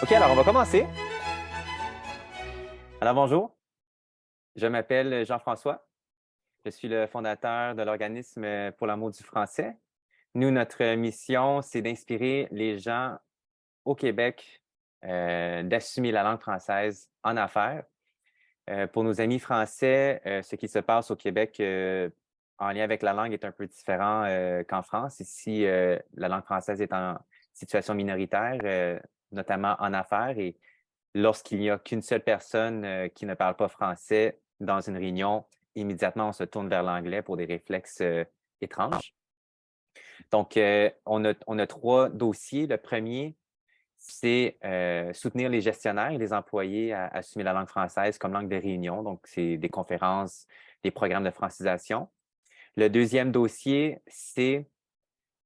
OK, alors on va commencer. Alors bonjour, je m'appelle Jean-François. Je suis le fondateur de l'organisme pour l'amour du français. Nous, notre mission, c'est d'inspirer les gens au Québec d'assumer la langue française en affaires. Pour nos amis français, ce qui se passe au Québec en lien avec la langue est un peu différent qu'en France. Ici, la langue française est en situation minoritaire, notamment en affaires. Et lorsqu'il n'y a qu'une seule personne qui ne parle pas français dans une réunion, immédiatement, on se tourne vers l'anglais pour des réflexes étranges. Donc, on a trois dossiers. Le premier, c'est soutenir les gestionnaires et les employés à assumer la langue française comme langue de réunion. Donc, c'est des conférences, des programmes de francisation. Le deuxième dossier, c'est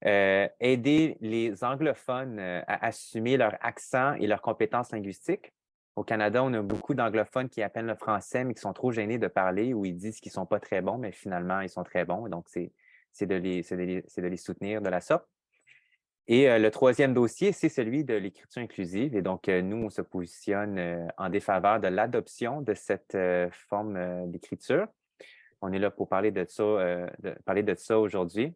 aider les anglophones à assumer leur accent et leurs compétences linguistiques. Au Canada, on a beaucoup d'anglophones qui apprennent le français, mais qui sont trop gênés de parler ou ils disent qu'ils ne sont pas très bons, mais finalement, ils sont très bons. Donc, c'est de les soutenir de la sorte. Et le troisième dossier, c'est celui de l'écriture inclusive. Et donc, nous, on se positionne en défaveur de l'adoption de cette forme d'écriture. On est là pour parler de ça aujourd'hui.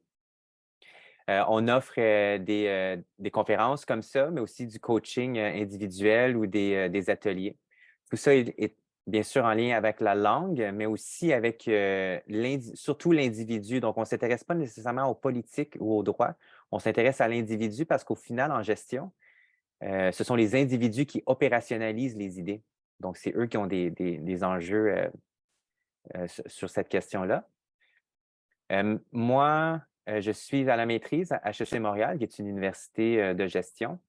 On offre des conférences comme ça, mais aussi du coaching individuel ou des ateliers. Tout ça est bien sûr en lien avec la langue, mais aussi avec surtout l'individu. Donc, on ne s'intéresse pas nécessairement aux politiques ou au droit. On s'intéresse à l'individu parce qu'au final, en gestion, ce sont les individus qui opérationnalisent les idées. Donc, c'est eux qui ont des enjeux sur cette question-là. Moi, je suis à la maîtrise à HEC Montréal, qui est une université de gestion.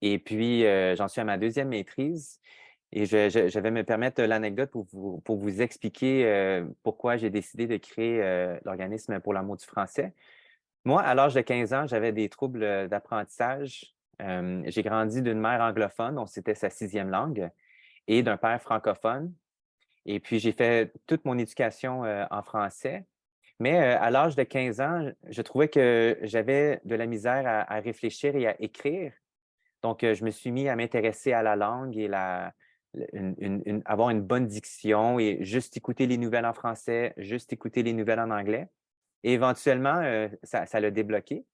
Et puis, j'en suis à ma deuxième maîtrise. Et je vais me permettre l'anecdote pour vous expliquer pourquoi j'ai décidé de créer l'organisme pour l'amour du français. Moi, à l'âge de 15 ans, j'avais des troubles d'apprentissage. J'ai grandi d'une mère anglophone, dont c'était sa sixième langue, et d'un père francophone. Et puis, j'ai fait toute mon éducation en français. Mais à l'âge de 15 ans, je trouvais que j'avais de la misère à réfléchir et à écrire. Donc, je me suis mis à m'intéresser à la langue et avoir une bonne diction et juste écouter les nouvelles en français, juste écouter les nouvelles en anglais. Et éventuellement, ça l'a débloqué.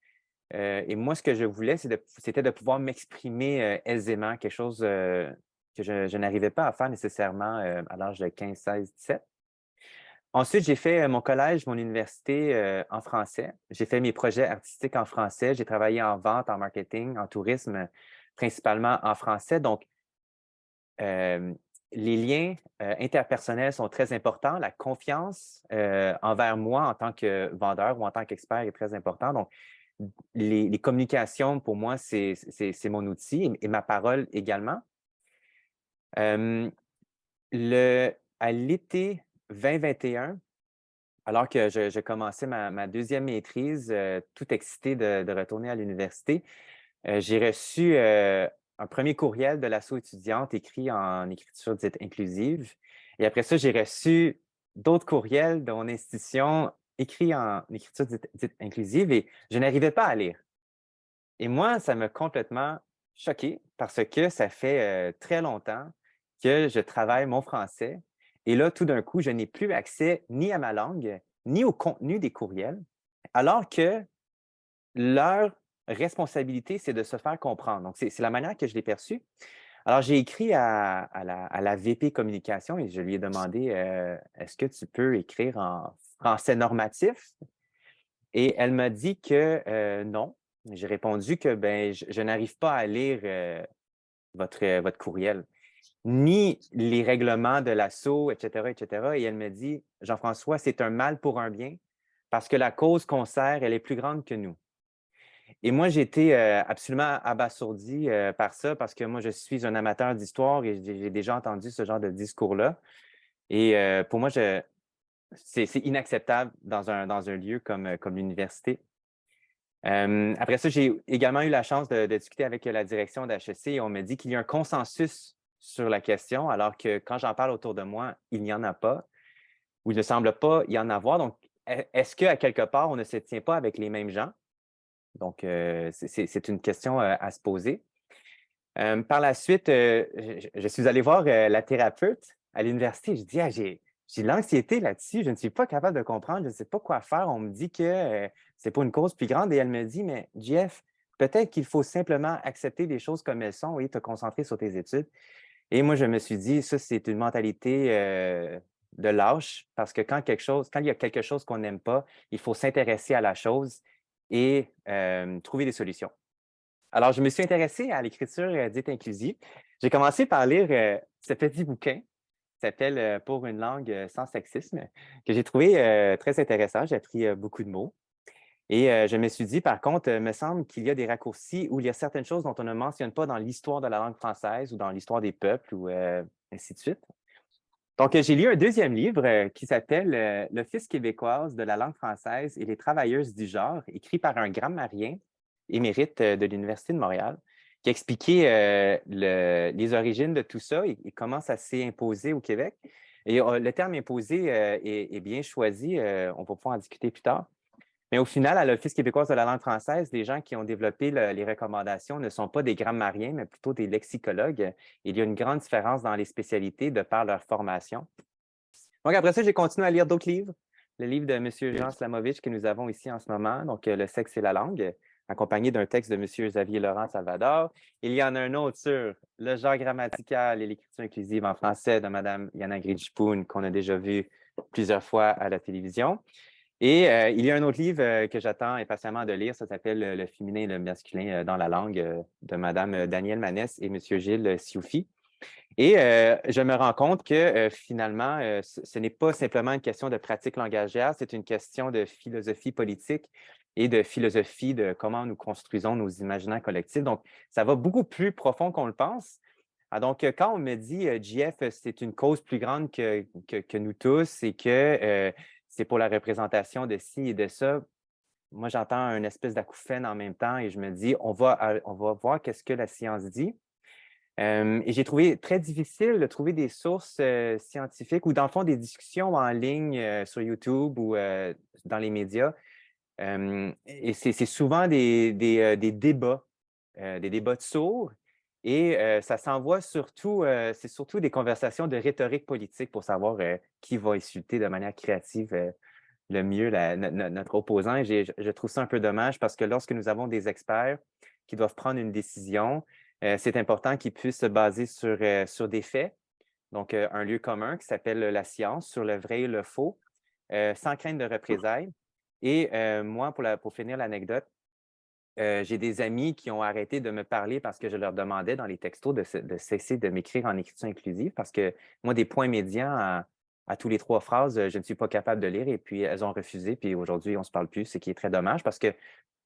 Et moi, ce que je voulais, c'était de pouvoir m'exprimer aisément, quelque chose que je n'arrivais pas à faire nécessairement à l'âge de 15, 16, 17. Ensuite, j'ai fait mon collège, mon université en français. J'ai fait mes projets artistiques en français. J'ai travaillé en vente, en marketing, en tourisme, principalement en français. Donc, euh, les liens interpersonnels sont très importants. La confiance envers moi en tant que vendeur ou en tant qu'expert est très importante. Donc, les communications, pour moi, c'est mon outil et ma parole également. Euh, à l'été 2021, alors que je commençais ma deuxième maîtrise, tout excité de retourner à l'université, j'ai reçu un premier courriel de l'asso étudiante écrit en écriture dite inclusive. Et après ça, j'ai reçu d'autres courriels de mon institution écrits en écriture dite inclusive et je n'arrivais pas à lire. Et moi, ça m'a complètement choqué parce que ça fait très longtemps que je travaille mon français. Et là, tout d'un coup, je n'ai plus accès ni à ma langue, ni au contenu des courriels, alors que leur responsabilité, c'est de se faire comprendre. Donc, c'est la manière que je l'ai perçue. Alors, j'ai écrit à la VP communication et je lui ai demandé est-ce que tu peux écrire en français normatif? Et elle m'a dit que non. J'ai répondu que ben, je n'arrive pas à lire votre courriel, ni les règlements de l'assaut, etc., etc. Et elle me dit, Jean-François, c'est un mal pour un bien parce que la cause qu'on sert, elle est plus grande que nous. Et moi, j'ai été absolument abasourdi par ça parce que moi, je suis un amateur d'histoire et j'ai déjà entendu ce genre de discours-là. Et pour moi, c'est inacceptable dans un lieu comme l'université. Après ça, j'ai également eu la chance de discuter avec la direction d'HEC et on me dit qu'il y a un consensus sur la question, alors que quand j'en parle autour de moi, il n'y en a pas, ou il ne semble pas y en avoir. Donc, est-ce qu'à quelque part, on ne se tient pas avec les mêmes gens? Donc, c'est une question à se poser. Par la suite, je suis allé voir la thérapeute à l'université. Je dis, ah, j'ai de l'anxiété là-dessus, je ne suis pas capable de comprendre, je ne sais pas quoi faire. On me dit que c'est pour une cause plus grande et elle me dit, mais Jeff, peut-être qu'il faut simplement accepter les choses comme elles sont et te concentrer sur tes études. Et moi, je me suis dit, ça, c'est une mentalité de lâche parce que quand il y a quelque chose qu'on n'aime pas, il faut s'intéresser à la chose et trouver des solutions. Alors, je me suis intéressé à l'écriture dite inclusive. J'ai commencé par lire ce petit bouquin qui s'appelle Pour une langue sans sexisme, que j'ai trouvé très intéressant. J'ai appris beaucoup de mots. Et je me suis dit, par contre, il me semble qu'il y a des raccourcis où il y a certaines choses dont on ne mentionne pas dans l'histoire de la langue française ou dans l'histoire des peuples ou ainsi de suite. Donc, j'ai lu un deuxième livre qui s'appelle L'Office québécoise de la langue française et les travailleuses du genre, écrit par un grammairien émérite de l'Université de Montréal, qui expliquait les origines de tout ça et comment ça s'est imposé au Québec. Et le terme imposé est bien choisi, on va pouvoir en discuter plus tard. Mais au final, à l'Office québécois de la langue française, les gens qui ont développé les recommandations ne sont pas des grammariens, mais plutôt des lexicologues. Il y a une grande différence dans les spécialités de par leur formation. Donc, après ça, j'ai continué à lire d'autres livres. Le livre de M. Jean Slamovitch que nous avons ici en ce moment, donc Le sexe et la langue, accompagné d'un texte de M. Xavier Laurent Salvador. Il y en a un autre sur le genre grammatical et l'écriture inclusive en français de Mme Yana Gridjipoun, qu'on a déjà vu plusieurs fois à la télévision. Et il y a un autre livre que j'attends impatiemment de lire, ça s'appelle Le féminin et le masculin dans la langue de Mme Danielle Manès et M. Gilles Sioufi. Et je me rends compte que finalement, ce n'est pas simplement une question de pratique langagière, c'est une question de philosophie politique et de philosophie de comment nous construisons nos imaginaires collectifs. Donc, ça va beaucoup plus profond qu'on le pense. Ah, donc, quand on me dit, JF, c'est une cause plus grande que nous tous et que c'est pour la représentation de ci et de ça, moi, j'entends une espèce d'acouphène en même temps et je me dis, on va voir qu'est-ce que la science dit. Et j'ai trouvé très difficile de trouver des sources scientifiques ou dans le fond des discussions en ligne sur YouTube ou dans les médias. Et c'est souvent des débats de sourds. Et ça s'envoie surtout, c'est surtout des conversations de rhétorique politique pour savoir qui va insulter de manière créative le mieux notre opposant. Et je trouve ça un peu dommage parce que lorsque nous avons des experts qui doivent prendre une décision, c'est important qu'ils puissent se baser sur des faits, donc un lieu commun qui s'appelle la science, sur le vrai et le faux, sans crainte de représailles. Et moi, pour finir l'anecdote, j'ai des amis qui ont arrêté de me parler parce que je leur demandais dans les textos de cesser de m'écrire en écriture inclusive parce que moi, des points médians à tous les trois phrases, je ne suis pas capable de lire et puis elles ont refusé. Puis aujourd'hui, on ne se parle plus, ce qui est très dommage parce que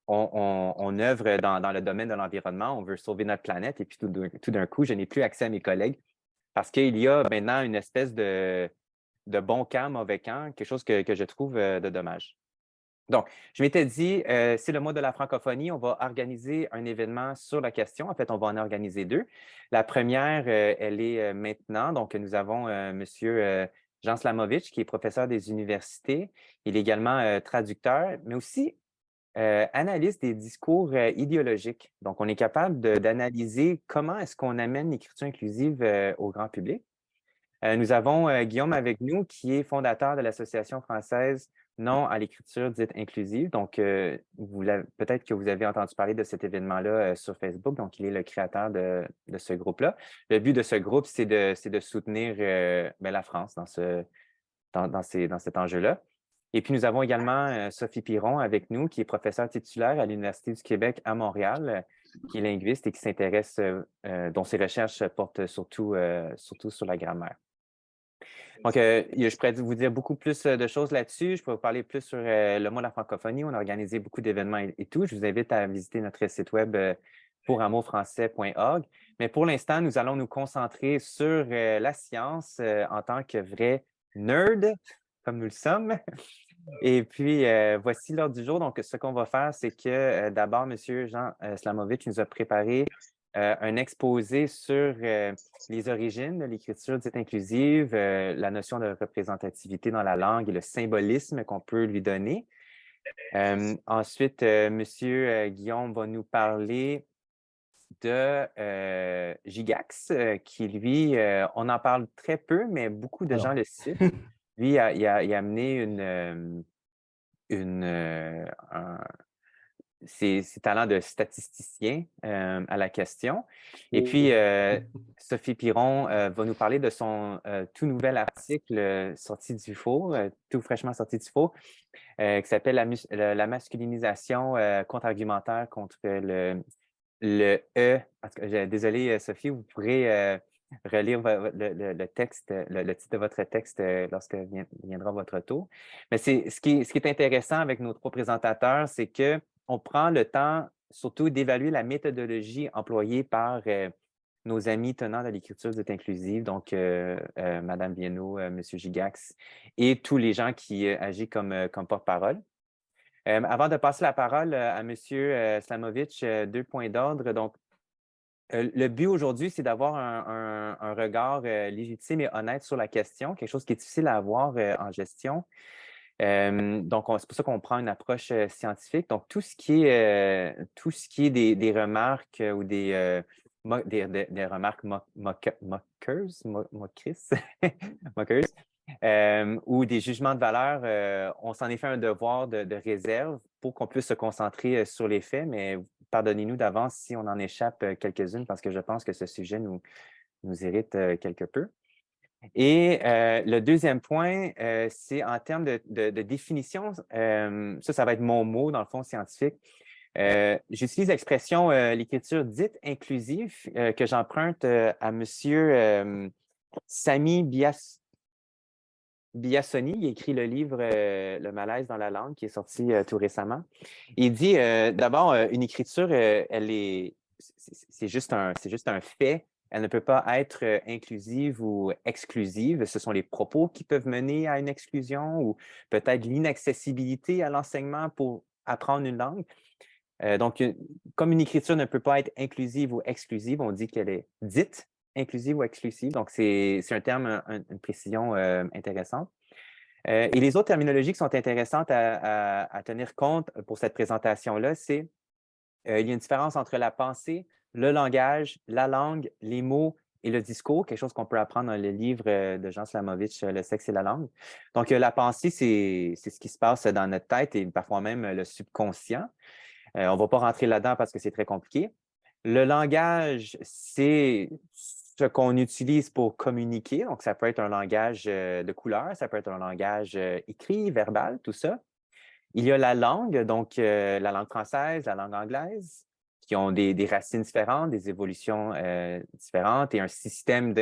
on œuvre dans le domaine de l'environnement, on veut sauver notre planète et puis tout d'un coup, je n'ai plus accès à mes collègues parce qu'il y a maintenant une espèce de bon camp, mauvais camp, quelque chose que je trouve de dommage. Donc, je m'étais dit, c'est le mois de la francophonie, on va organiser un événement sur la question. En fait, on va en organiser deux. La première, elle est maintenant. Donc, nous avons M. Jean Slamovitch, qui est professeur des universités. Il est également traducteur, mais aussi analyste des discours idéologiques. Donc, on est capable d'analyser comment est-ce qu'on amène l'écriture inclusive au grand public. Nous avons Guillaume avec nous, qui est fondateur de l'Association française Non à l'écriture dite inclusive. Donc, peut-être que vous avez entendu parler de cet événement-là sur Facebook. Donc, il est le créateur de ce groupe-là. Le but de ce groupe, c'est de soutenir la France dans cet enjeu-là. Et puis, nous avons également Sophie Piron avec nous, qui est professeure titulaire à l'Université du Québec à Montréal, qui est linguiste et qui s'intéresse, dont ses recherches portent surtout sur la grammaire. Donc, je pourrais vous dire beaucoup plus de choses là-dessus. Je pourrais vous parler plus sur le mois de la francophonie. On a organisé beaucoup d'événements et tout. Je vous invite à visiter notre site web pouramaurfrançais.org. Mais pour l'instant, nous allons nous concentrer sur la science en tant que vrai nerd, comme nous le sommes. Et puis, voici l'ordre du jour. Donc, ce qu'on va faire, c'est que d'abord, M. Jean Slamovitch nous a préparé un exposé sur les origines de l'écriture dite inclusive, la notion de représentativité dans la langue et le symbolisme qu'on peut lui donner. Ensuite, M. Guillaume va nous parler de Gigax, qui lui, on en parle très peu, mais beaucoup de gens Alors, le citent. Lui, il a amené ses talents de statisticien à la question. Et puis, oh. Sophie Piron va nous parler de son tout nouvel article sorti du four, tout fraîchement sorti du four, qui s'appelle la masculinisation contre-argumentaire contre le E. Désolé, Sophie, vous pourrez relire le texte, le titre de votre texte lorsque viendra votre tour. Mais ce qui est intéressant avec nos trois présentateurs, c'est qu'on prend le temps surtout d'évaluer la méthodologie employée par nos amis tenants de l'écriture dite inclusive, donc Madame Bienot, Monsieur Gigax et tous les gens qui agissent comme porte-parole. Avant de passer la parole à M. Slamovitch, deux points d'ordre. Donc, le but aujourd'hui, c'est d'avoir un regard légitime et honnête sur la question, quelque chose qui est difficile à avoir en gestion. Donc, c'est pour ça qu'on prend une approche scientifique. Donc, tout ce qui est des remarques ou des remarques moqueuses, moqueuses, ou des jugements de valeur, on s'en est fait un devoir de réserve pour qu'on puisse se concentrer sur les faits, mais pardonnez-nous d'avance si on en échappe quelques-unes parce que je pense que ce sujet nous irrite quelque peu. Et le deuxième point, c'est en termes de définition, ça va être mon mot dans le fond scientifique. J'utilise l'expression l'écriture dite inclusive que j'emprunte à M. Sami Biassoni. Il a écrit le livre Le malaise dans la langue qui est sorti tout récemment. Il dit d'abord, une écriture, c'est juste un fait. Elle ne peut pas être inclusive ou exclusive. Ce sont les propos qui peuvent mener à une exclusion ou peut-être l'inaccessibilité à l'enseignement pour apprendre une langue. Donc, comme une écriture ne peut pas être inclusive ou exclusive, on dit qu'elle est dite inclusive ou exclusive. Donc, c'est un terme, une précision intéressante. Et les autres terminologies qui sont intéressantes à tenir compte pour cette présentation-là, c'est il y a une différence entre la pensée, le langage, la langue, les mots et le discours, quelque chose qu'on peut apprendre dans le livre de Jean Slamovitch, Le sexe et la langue. Donc, la pensée, c'est ce qui se passe dans notre tête et parfois même le subconscient. On ne va pas rentrer là-dedans parce que c'est très compliqué. Le langage, c'est ce qu'on utilise pour communiquer. Donc, ça peut être un langage de couleur, ça peut être un langage écrit, verbal, tout ça. Il y a la langue, donc la langue française, la langue anglaise, qui ont des racines différentes, des évolutions différentes et un système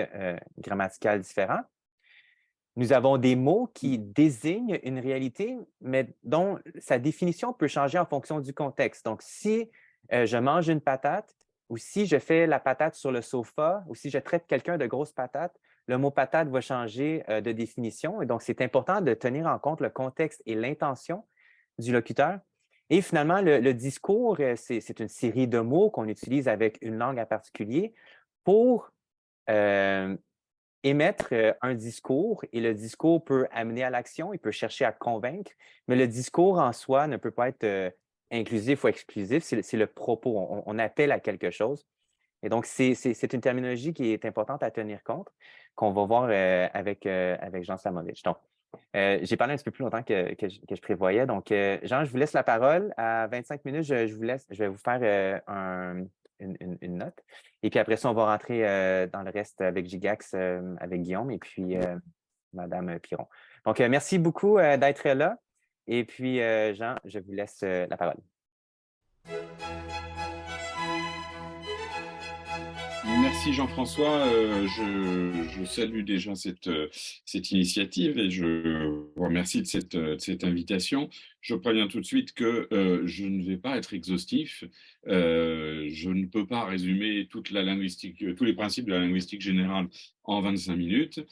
grammatical différent. Nous avons des mots qui désignent une réalité, mais dont sa définition peut changer en fonction du contexte. Donc, si je mange une patate ou si je fais la patate sur le sofa ou si je traite quelqu'un de grosse patate, le mot patate va changer de définition. Et donc, c'est important de tenir en compte le contexte et l'intention du locuteur. Et finalement, le discours, c'est une série de mots qu'on utilise avec une langue en particulier pour euh, émettre un discours et le discours peut amener à l'action, il peut chercher à convaincre, mais le discours en soi ne peut pas être inclusif ou exclusif, c'est le propos, on appelle à quelque chose. Et donc, c'est une terminologie qui est importante à tenir compte, qu'on va voir avec Jean Slamovitch. Donc, j'ai parlé un petit peu plus longtemps que je prévoyais. Donc, Jean, je vous laisse la parole. À 25 minutes, je vais vous faire une note. Et puis après ça, on va rentrer dans le reste avec Gigax, avec Guillaume et puis Madame Piron. Donc, merci beaucoup d'être là. Et puis, Jean, je vous laisse la parole. Merci Jean-François. Je salue déjà cette initiative et je vous remercie de cette invitation. Je préviens tout de suite que je ne vais pas être exhaustif. Je ne peux pas résumer toute la linguistique, tous les principes de la linguistique générale en 25 minutes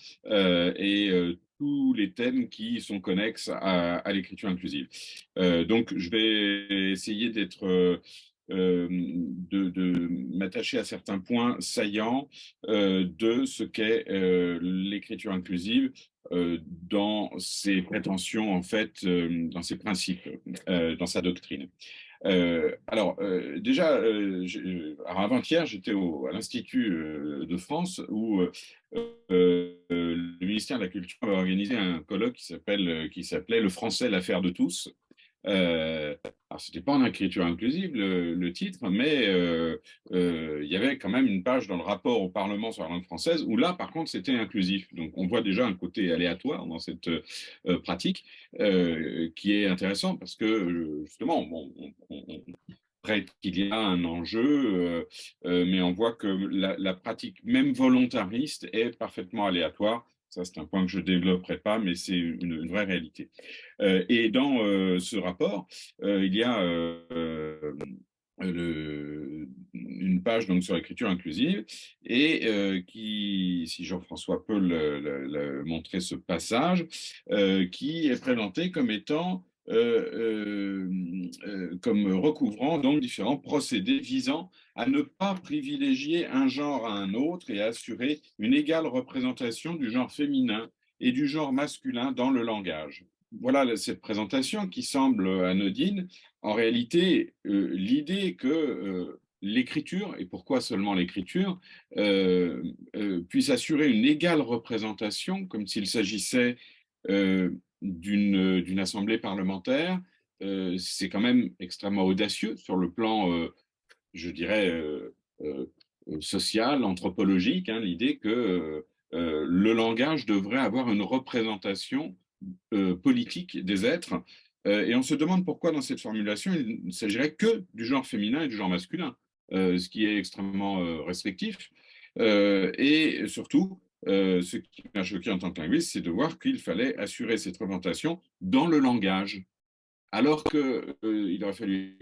tous les thèmes qui sont connexes à l'écriture inclusive. Donc, je vais essayer de m'attacher à certains points saillants de ce qu'est l'écriture inclusive dans ses prétentions, en fait, dans ses principes, dans sa doctrine. Déjà, avant-hier, j'étais à l'Institut de France où le ministère de la Culture a organisé un colloque qui s'appelait « Le français, l'affaire de tous ». Alors, c'était pas en écriture inclusive le titre, mais il y avait quand même une page dans le rapport au Parlement sur la langue française où là, par contre, c'était inclusif. Donc, on voit déjà un côté aléatoire dans cette pratique qui est intéressant parce que justement, bon, prête qu'il y a un enjeu, mais on voit que la pratique, même volontariste, est parfaitement aléatoire. Ça, c'est un point que je ne développerai pas, mais c'est une vraie réalité. Et dans ce rapport, il y a une page donc, sur l'écriture inclusive et qui, si Jean-François peut montrer ce passage, qui est présenté comme étant comme recouvrant donc différents procédés visant à ne pas privilégier un genre à un autre et à assurer une égale représentation du genre féminin et du genre masculin dans le langage. Voilà cette présentation qui semble anodine. En réalité, l'idée que l'écriture, et pourquoi seulement l'écriture, puisse assurer une égale représentation, comme s'il s'agissait d'une assemblée parlementaire, c'est quand même extrêmement audacieux sur le plan, je dirais, social, anthropologique, hein, l'idée que le langage devrait avoir une représentation politique des êtres. Et on se demande pourquoi dans cette formulation, il ne s'agirait que du genre féminin et du genre masculin, ce qui est extrêmement restrictif. Et surtout, ce qui m'a choqué en tant que linguiste, c'est de voir qu'il fallait assurer cette représentation dans le langage, alors qu'il aurait fallu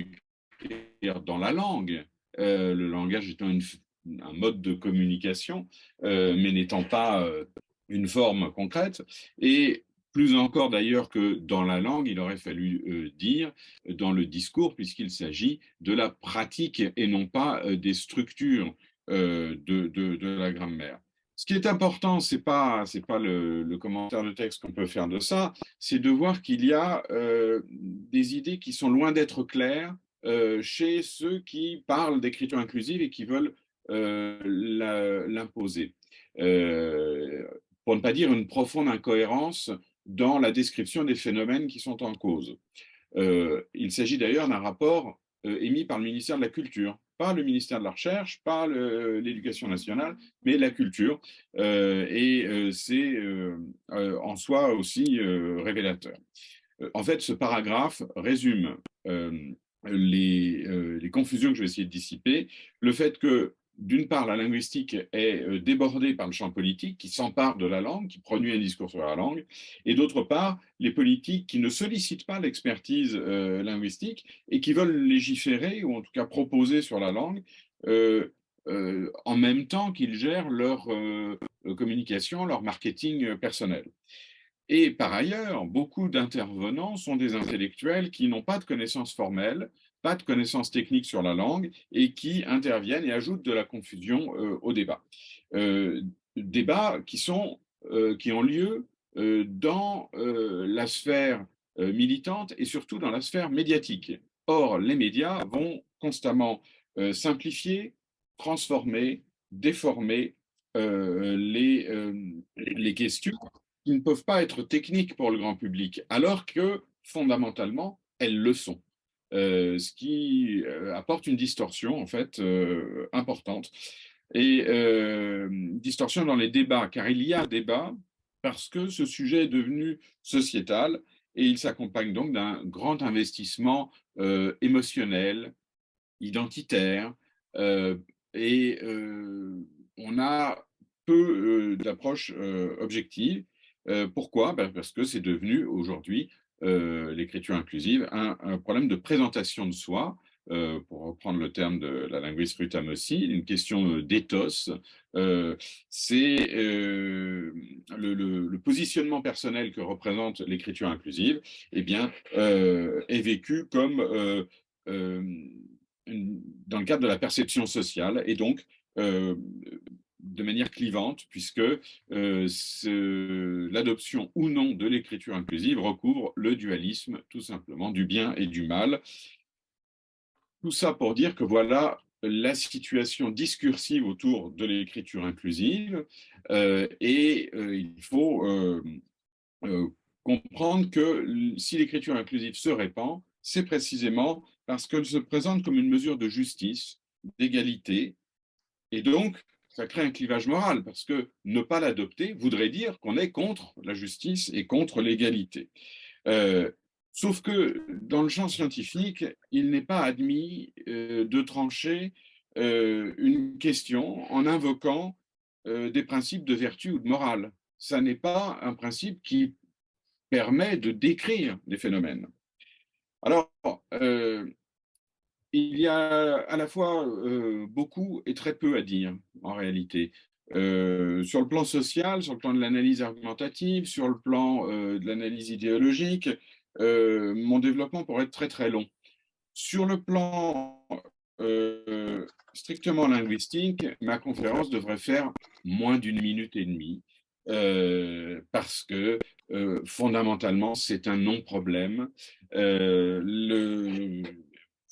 écrire dans la langue, le langage étant un mode de communication, mais n'étant pas une forme concrète. Et plus encore d'ailleurs que dans la langue, il aurait fallu dire dans le discours, puisqu'il s'agit de la pratique et non pas des structures de la grammaire. Ce qui est important, c'est pas le commentaire de texte qu'on peut faire de ça, c'est de voir qu'il y a des idées qui sont loin d'être claires chez ceux qui parlent d'écriture inclusive et qui veulent l'imposer. Pour ne pas dire une profonde incohérence dans la description des phénomènes qui sont en cause. Il s'agit d'ailleurs d'un rapport émis par le ministère de la Culture, pas le ministère de la Recherche, pas l'Éducation nationale, mais la Culture. C'est en soi aussi révélateur. En fait, ce paragraphe résume les confusions que je vais essayer de dissiper, le fait que d'une part, la linguistique est débordée par le champ politique qui s'empare de la langue, qui produit un discours sur la langue, et d'autre part, les politiques qui ne sollicitent pas l'expertise linguistique et qui veulent légiférer, ou en tout cas proposer sur la langue, en même temps qu'ils gèrent leur communication, leur marketing personnel. Et par ailleurs, beaucoup d'intervenants sont des intellectuels qui n'ont pas de connaissances formelles, pas de connaissances techniques sur la langue et qui interviennent et ajoutent de la confusion au débat. Débats qui ont lieu dans la sphère militante et surtout dans la sphère médiatique. Or, les médias vont constamment simplifier, transformer, déformer les questions qui ne peuvent pas être techniques pour le grand public, alors que fondamentalement, elles le sont. Ce qui apporte une distorsion en fait importante et distorsion dans les débats, car il y a débat parce que ce sujet est devenu sociétal et il s'accompagne donc d'un grand investissement émotionnel, identitaire, et on a peu d'approches objectives. Pourquoi? Ben parce que c'est devenu aujourd'hui, l'écriture inclusive, un problème de présentation de soi, pour reprendre le terme de la linguiste Ruth Amossi, une question d'éthos. C'est le positionnement personnel que représente l'écriture inclusive, eh bien, est vécu comme dans le cadre de la perception sociale et donc de manière clivante, puisque l'adoption ou non de l'écriture inclusive recouvre le dualisme tout simplement du bien et du mal. Tout ça pour dire que voilà la situation discursive autour de l'écriture inclusive, il faut euh, comprendre que si l'écriture inclusive se répand, c'est précisément parce qu'elle se présente comme une mesure de justice, d'égalité, et donc ça crée un clivage moral, parce que ne pas l'adopter voudrait dire qu'on est contre la justice et contre l'égalité. Euh, Sauf que dans le champ scientifique, il n'est pas admis de trancher une question en invoquant des principes de vertu ou de morale. Ça n'est pas un principe qui permet de décrire des phénomènes. Alors, il y a à la fois beaucoup et très peu à dire en réalité. Sur le plan social, sur le plan de l'analyse argumentative, sur le plan de l'analyse idéologique, mon développement pourrait être très très long. Sur le plan strictement linguistique, ma conférence devrait faire moins d'une minute et demie, parce que fondamentalement, c'est un non-problème. Je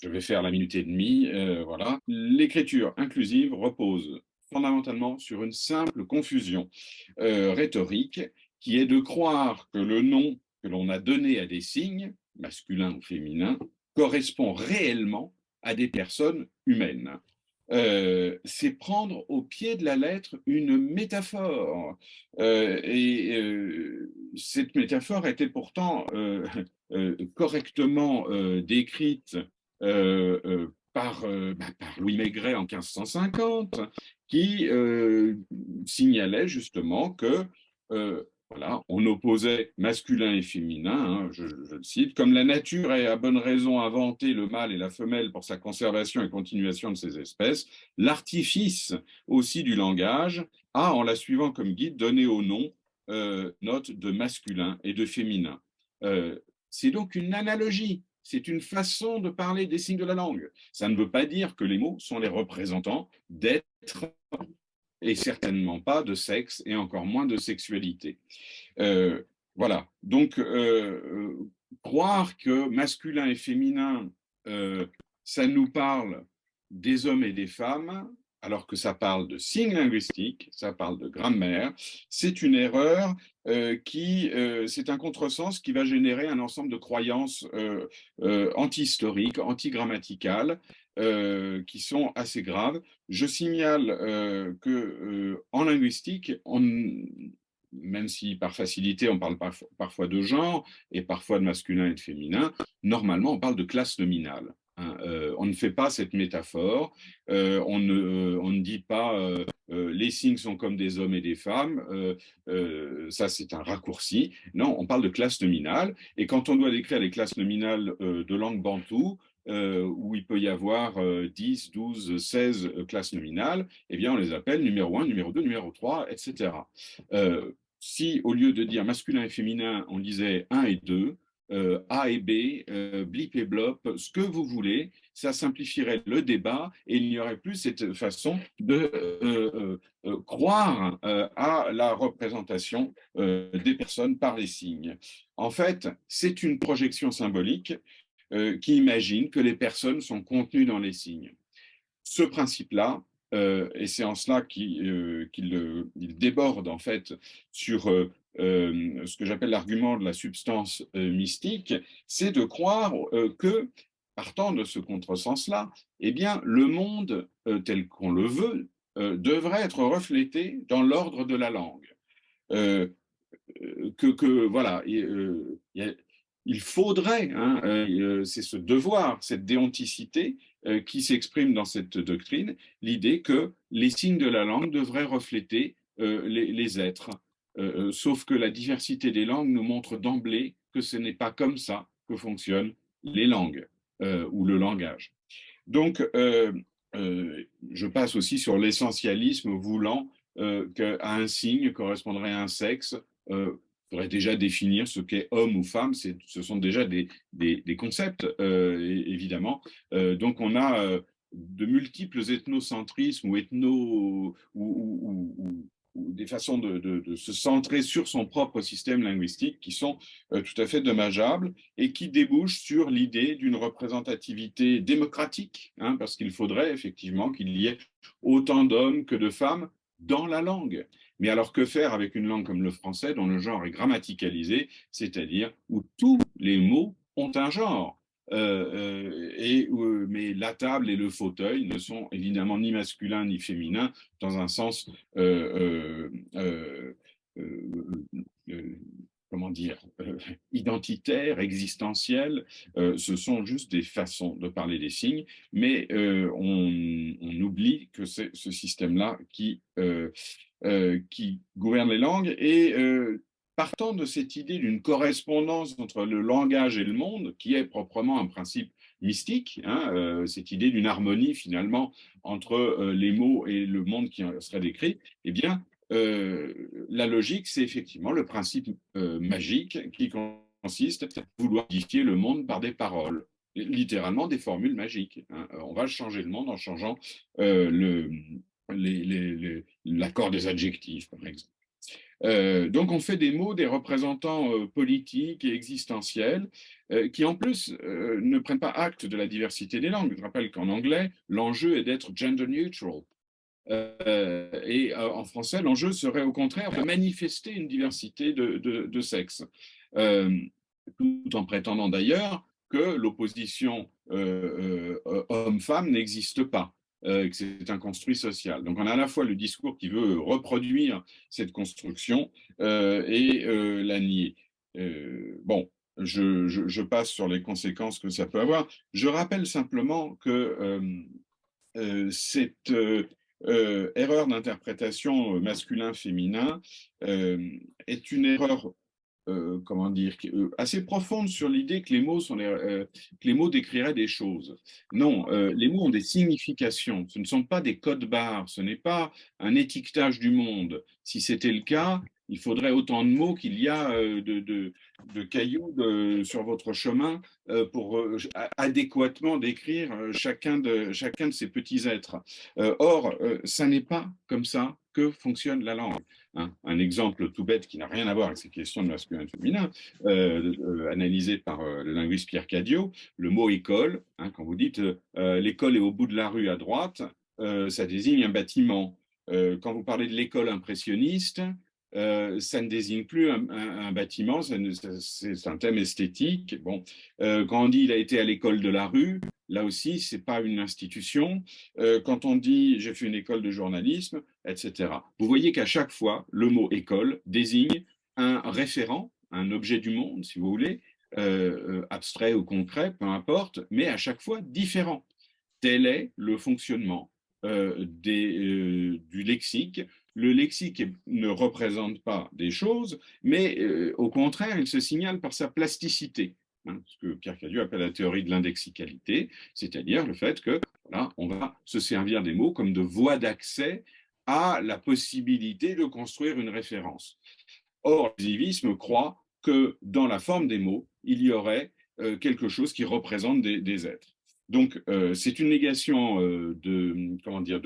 vais faire la minute et demie, voilà. L'écriture inclusive repose fondamentalement sur une simple confusion rhétorique qui est de croire que le nom que l'on a donné à des signes, masculins ou féminins, correspond réellement à des personnes humaines. C'est prendre au pied de la lettre une métaphore. Cette métaphore était pourtant correctement décrite par Louis Maigret en 1550, qui signalait justement que voilà, on opposait masculin et féminin, hein, je le cite, comme la nature a à bonne raison inventé le mâle et la femelle pour sa conservation et continuation de ces espèces, l'artifice aussi du langage a, en la suivant comme guide, donné au nom note de masculin et de féminin. C'est donc une analogie, c'est une façon de parler des signes de la langue. Ça ne veut pas dire que les mots sont les représentants d'êtres et certainement pas de sexe et encore moins de sexualité. Euh, voilà, donc croire que masculin et féminin, ça nous parle des hommes et des femmes, alors que ça parle de signes linguistiques, ça parle de grammaire, c'est une erreur c'est un contresens qui va générer un ensemble de croyances anti-historiques, anti-grammaticales, qui sont assez graves. Je signale en linguistique, même si par facilité on parle parfois de genre et parfois de masculin et de féminin, normalement on parle de classe nominale. Hein. On ne fait pas cette métaphore, on ne dit pas les signes sont comme des hommes et des femmes, ça c'est un raccourci. Non, on parle de classe nominale, et quand on doit décrire les classes nominales de langue bantoue, où il peut y avoir 10, 12, 16 classes nominales, eh bien on les appelle numéro 1, numéro 2, numéro 3, etc. Si au lieu de dire masculin et féminin, on disait 1 et 2, A et B, blip et blop, ce que vous voulez, ça simplifierait le débat et il n'y aurait plus cette façon de croire à la représentation des personnes par les signes. En fait, c'est une projection symbolique qui imagine que les personnes sont contenues dans les signes. Ce principe-là, et c'est en cela qu'il déborde en fait sur ce que j'appelle l'argument de la substance mystique, c'est de croire que, partant de ce contresens-là, eh bien, le monde tel qu'on le veut devrait être reflété dans l'ordre de la langue. Euh, voilà, il faudrait, hein, c'est ce devoir, cette déonticité qui s'exprime dans cette doctrine, l'idée que les signes de la langue devraient refléter les êtres. Sauf que la diversité des langues nous montre d'emblée que ce n'est pas comme ça que fonctionnent les langues ou le langage. Donc, je passe aussi sur l'essentialisme voulant qu'à un signe correspondrait à un sexe. Il faudrait déjà définir ce qu'est homme ou femme. Ce sont déjà des concepts, évidemment. Donc, on a de multiples ethnocentrismes ou ou des façons de se centrer sur son propre système linguistique qui sont tout à fait dommageables et qui débouchent sur l'idée d'une représentativité démocratique, hein, parce qu'il faudrait effectivement qu'il y ait autant d'hommes que de femmes dans la langue. Mais alors que faire avec une langue comme le français dont le genre est grammaticalisé, c'est-à-dire où tous les mots ont un genre? Mais la table et le fauteuil ne sont évidemment ni masculins ni féminins dans un sens comment dire, identitaire, existentiel. Ce sont juste des façons de parler des signes, mais on oublie que c'est ce système-là qui gouverne les langues et partant de cette idée d'une correspondance entre le langage et le monde, qui est proprement un principe mystique, hein, cette idée d'une harmonie finalement entre les mots et le monde qui serait décrit, eh bien, la logique, c'est effectivement le principe magique qui consiste à vouloir modifier le monde par des paroles, littéralement des formules magiques, hein. On va changer le monde en changeant l'accord des adjectifs, par exemple. Donc on fait des mots des représentants politiques et existentiels qui en plus ne prennent pas acte de la diversité des langues. Je rappelle qu'en anglais, l'enjeu est d'être gender neutral. En français, l'enjeu serait au contraire de manifester une diversité de sexes, tout en prétendant d'ailleurs que l'opposition homme-femme n'existe pas, que c'est un construit social. Donc on a à la fois le discours qui veut reproduire cette construction et la nier. Bon, je passe sur les conséquences que ça peut avoir. Je rappelle simplement que cette erreur d'interprétation masculin-féminin est une erreur, comment dire, assez profonde sur l'idée que que les mots décriraient des choses. Non, les mots ont des significations. Ce ne sont pas des codes barres. Ce n'est pas un étiquetage du monde. Si c'était le cas, il faudrait autant de mots qu'il y a de cailloux sur votre chemin pour adéquatement décrire chacun de ces petits êtres. Or, ça n'est pas comme ça que fonctionne la langue. Hein. Un exemple tout bête qui n'a rien à voir avec ces questions de masculin et de féminin, analysé par le linguiste Pierre Cadiot, le mot école, hein, quand vous dites l'école est au bout de la rue à droite, ça désigne un bâtiment. Quand vous parlez de l'école impressionniste, ça ne désigne plus un bâtiment, c'est un thème esthétique. Bon, quand on dit il a été à l'école de la rue, là aussi, ce n'est pas une institution. Quand on dit j'ai fait une école de journalisme, etc. Vous voyez qu'à chaque fois, le mot école désigne un référent, un objet du monde, si vous voulez, abstrait ou concret, peu importe, mais à chaque fois différent. Tel est le fonctionnement du lexique. Le lexique ne représente pas des choses, mais au contraire, il se signale par sa plasticité, hein, ce que Pierre Cadieux appelle la théorie de l'indexicalité, c'est-à-dire le fait que voilà, on va se servir des mots comme de voie d'accès à la possibilité de construire une référence. Or, le positivisme croit que dans la forme des mots, il y aurait quelque chose qui représente des êtres. Donc, c'est une négation comment dire,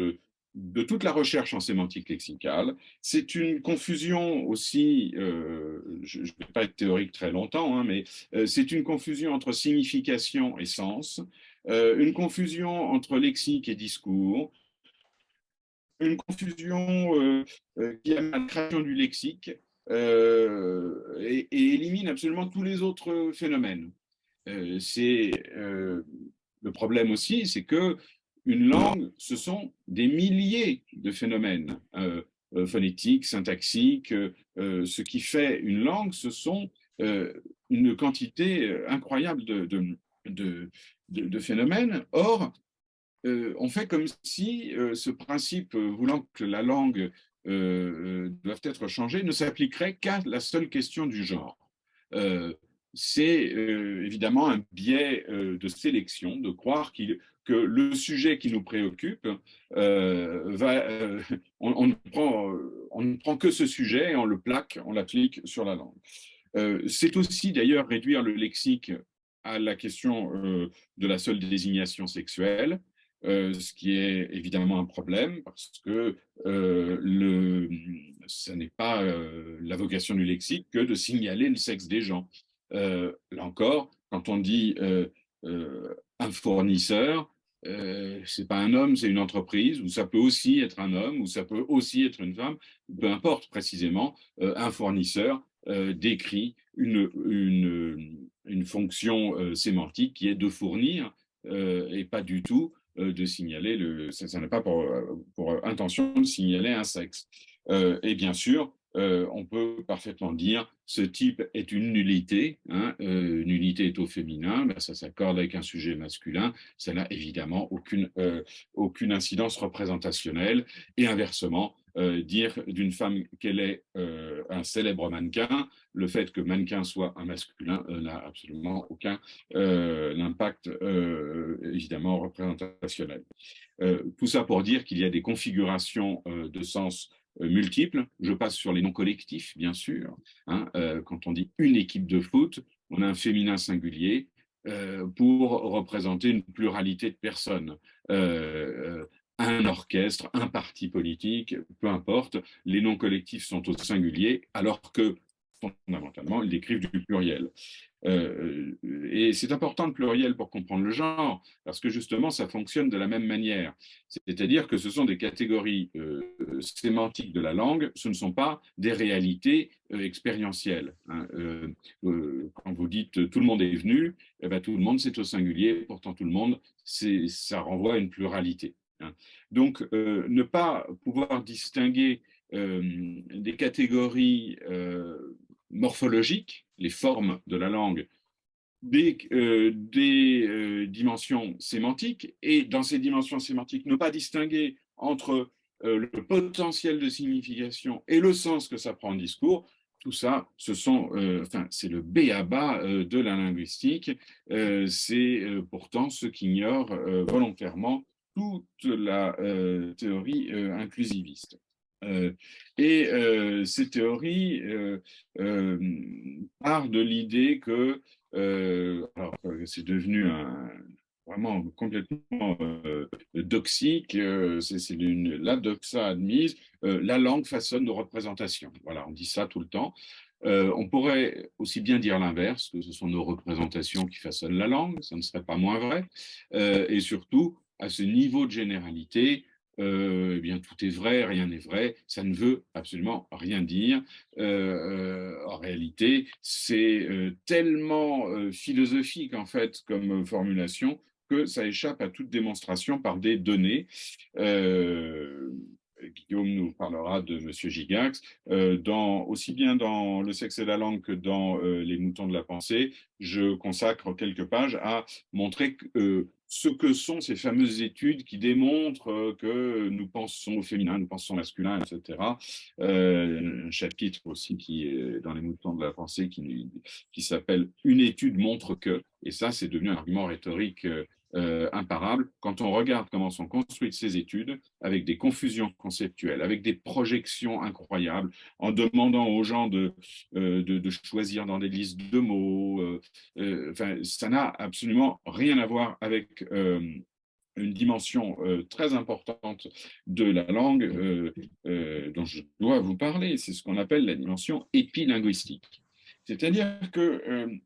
de toute la recherche en sémantique lexicale. C'est une confusion aussi, je ne vais pas être théorique très longtemps, hein, mais c'est une confusion entre signification et sens, une confusion entre lexique et discours, une confusion qui a la création du lexique et élimine absolument tous les autres phénomènes. Le problème aussi, c'est que une langue, ce sont des milliers de phénomènes phonétiques, syntaxiques. Ce qui fait une langue, ce sont une quantité incroyable de phénomènes. Or, on fait comme si ce principe voulant que la langue doive être changée ne s'appliquerait qu'à la seule question du genre. C'est évidemment un biais de sélection de croire que le sujet qui nous préoccupe, on ne prend que ce sujet et on le plaque, on l'applique sur la langue. C'est aussi d'ailleurs réduire le lexique à la question de la seule désignation sexuelle. Ce qui est évidemment un problème parce que ce n'est pas la vocation du lexique que de signaler le sexe des gens. Là encore, quand on dit un fournisseur, c'est pas un homme, c'est une entreprise, ou ça peut aussi être un homme, ou ça peut aussi être une femme, peu importe précisément, un fournisseur décrit une fonction sémantique qui est de fournir et pas du tout de signaler ça n'a pas pour intention de signaler un sexe. Et bien sûr, on peut parfaitement dire ce type est une nullité, hein, nullité est au féminin, ben, ça s'accorde avec un sujet masculin, ça n'a évidemment aucune incidence représentationnelle, et inversement, dire d'une femme qu'elle est un célèbre mannequin, le fait que mannequin soit un masculin n'a absolument aucun impact évidemment représentationnel. Tout ça pour dire qu'il y a des configurations de sens multiples. Je passe sur les noms collectifs, bien sûr. Hein. Quand on dit une équipe de foot, on a un féminin singulier pour représenter une pluralité de personnes. Un orchestre, un parti politique, peu importe, les noms collectifs sont au singulier, alors que fondamentalement, ils décrivent du pluriel. Et c'est important le pluriel pour comprendre le genre, parce que justement, ça fonctionne de la même manière. C'est-à-dire que ce sont des catégories sémantiques de la langue, ce ne sont pas des réalités expérientielles. Hein. Quand vous dites tout le monde est venu, eh ben, tout le monde c'est au singulier, pourtant tout le monde, ça renvoie à une pluralité. Hein. Donc, ne pas pouvoir distinguer des catégories morphologiques, les formes de la langue, des dimensions sémantiques, et dans ces dimensions sémantiques, ne pas distinguer entre le potentiel de signification et le sens que ça prend en discours, tout ça, c'est le b.a.-ba de la linguistique. C'est pourtant ce qu'ignorent volontairement toute la théorie inclusiviste. Ces théories partent de l'idée que c'est devenu vraiment complètement doxique, c'est la doxa admise, la langue façonne nos représentations. Voilà, on dit ça tout le temps. On pourrait aussi bien dire l'inverse, que ce sont nos représentations qui façonnent la langue, ça ne serait pas moins vrai. Et surtout, à ce niveau de généralité, eh bien, tout est vrai, rien n'est vrai, ça ne veut absolument rien dire. En réalité, c'est tellement philosophique, en fait, comme formulation, que ça échappe à toute démonstration par des données. Guillaume nous parlera de M. Gigax, aussi bien dans Le sexe et la langue que dans Les moutons de la pensée, je consacre quelques pages à montrer ce que sont ces fameuses études qui démontrent que nous pensons au féminin, nous pensons au masculin, etc. Un chapitre aussi qui est dans Les moutons de la pensée qui s'appelle « Une étude montre que », et ça c'est devenu un argument rhétorique imparable quand on regarde comment sont construites ces études, avec des confusions conceptuelles, avec des projections incroyables, en demandant aux gens de choisir dans des listes de mots. Ça n'a absolument rien à voir avec une dimension très importante de la langue dont je dois vous parler. C'est ce qu'on appelle la dimension épilinguistique. C'est-à-dire que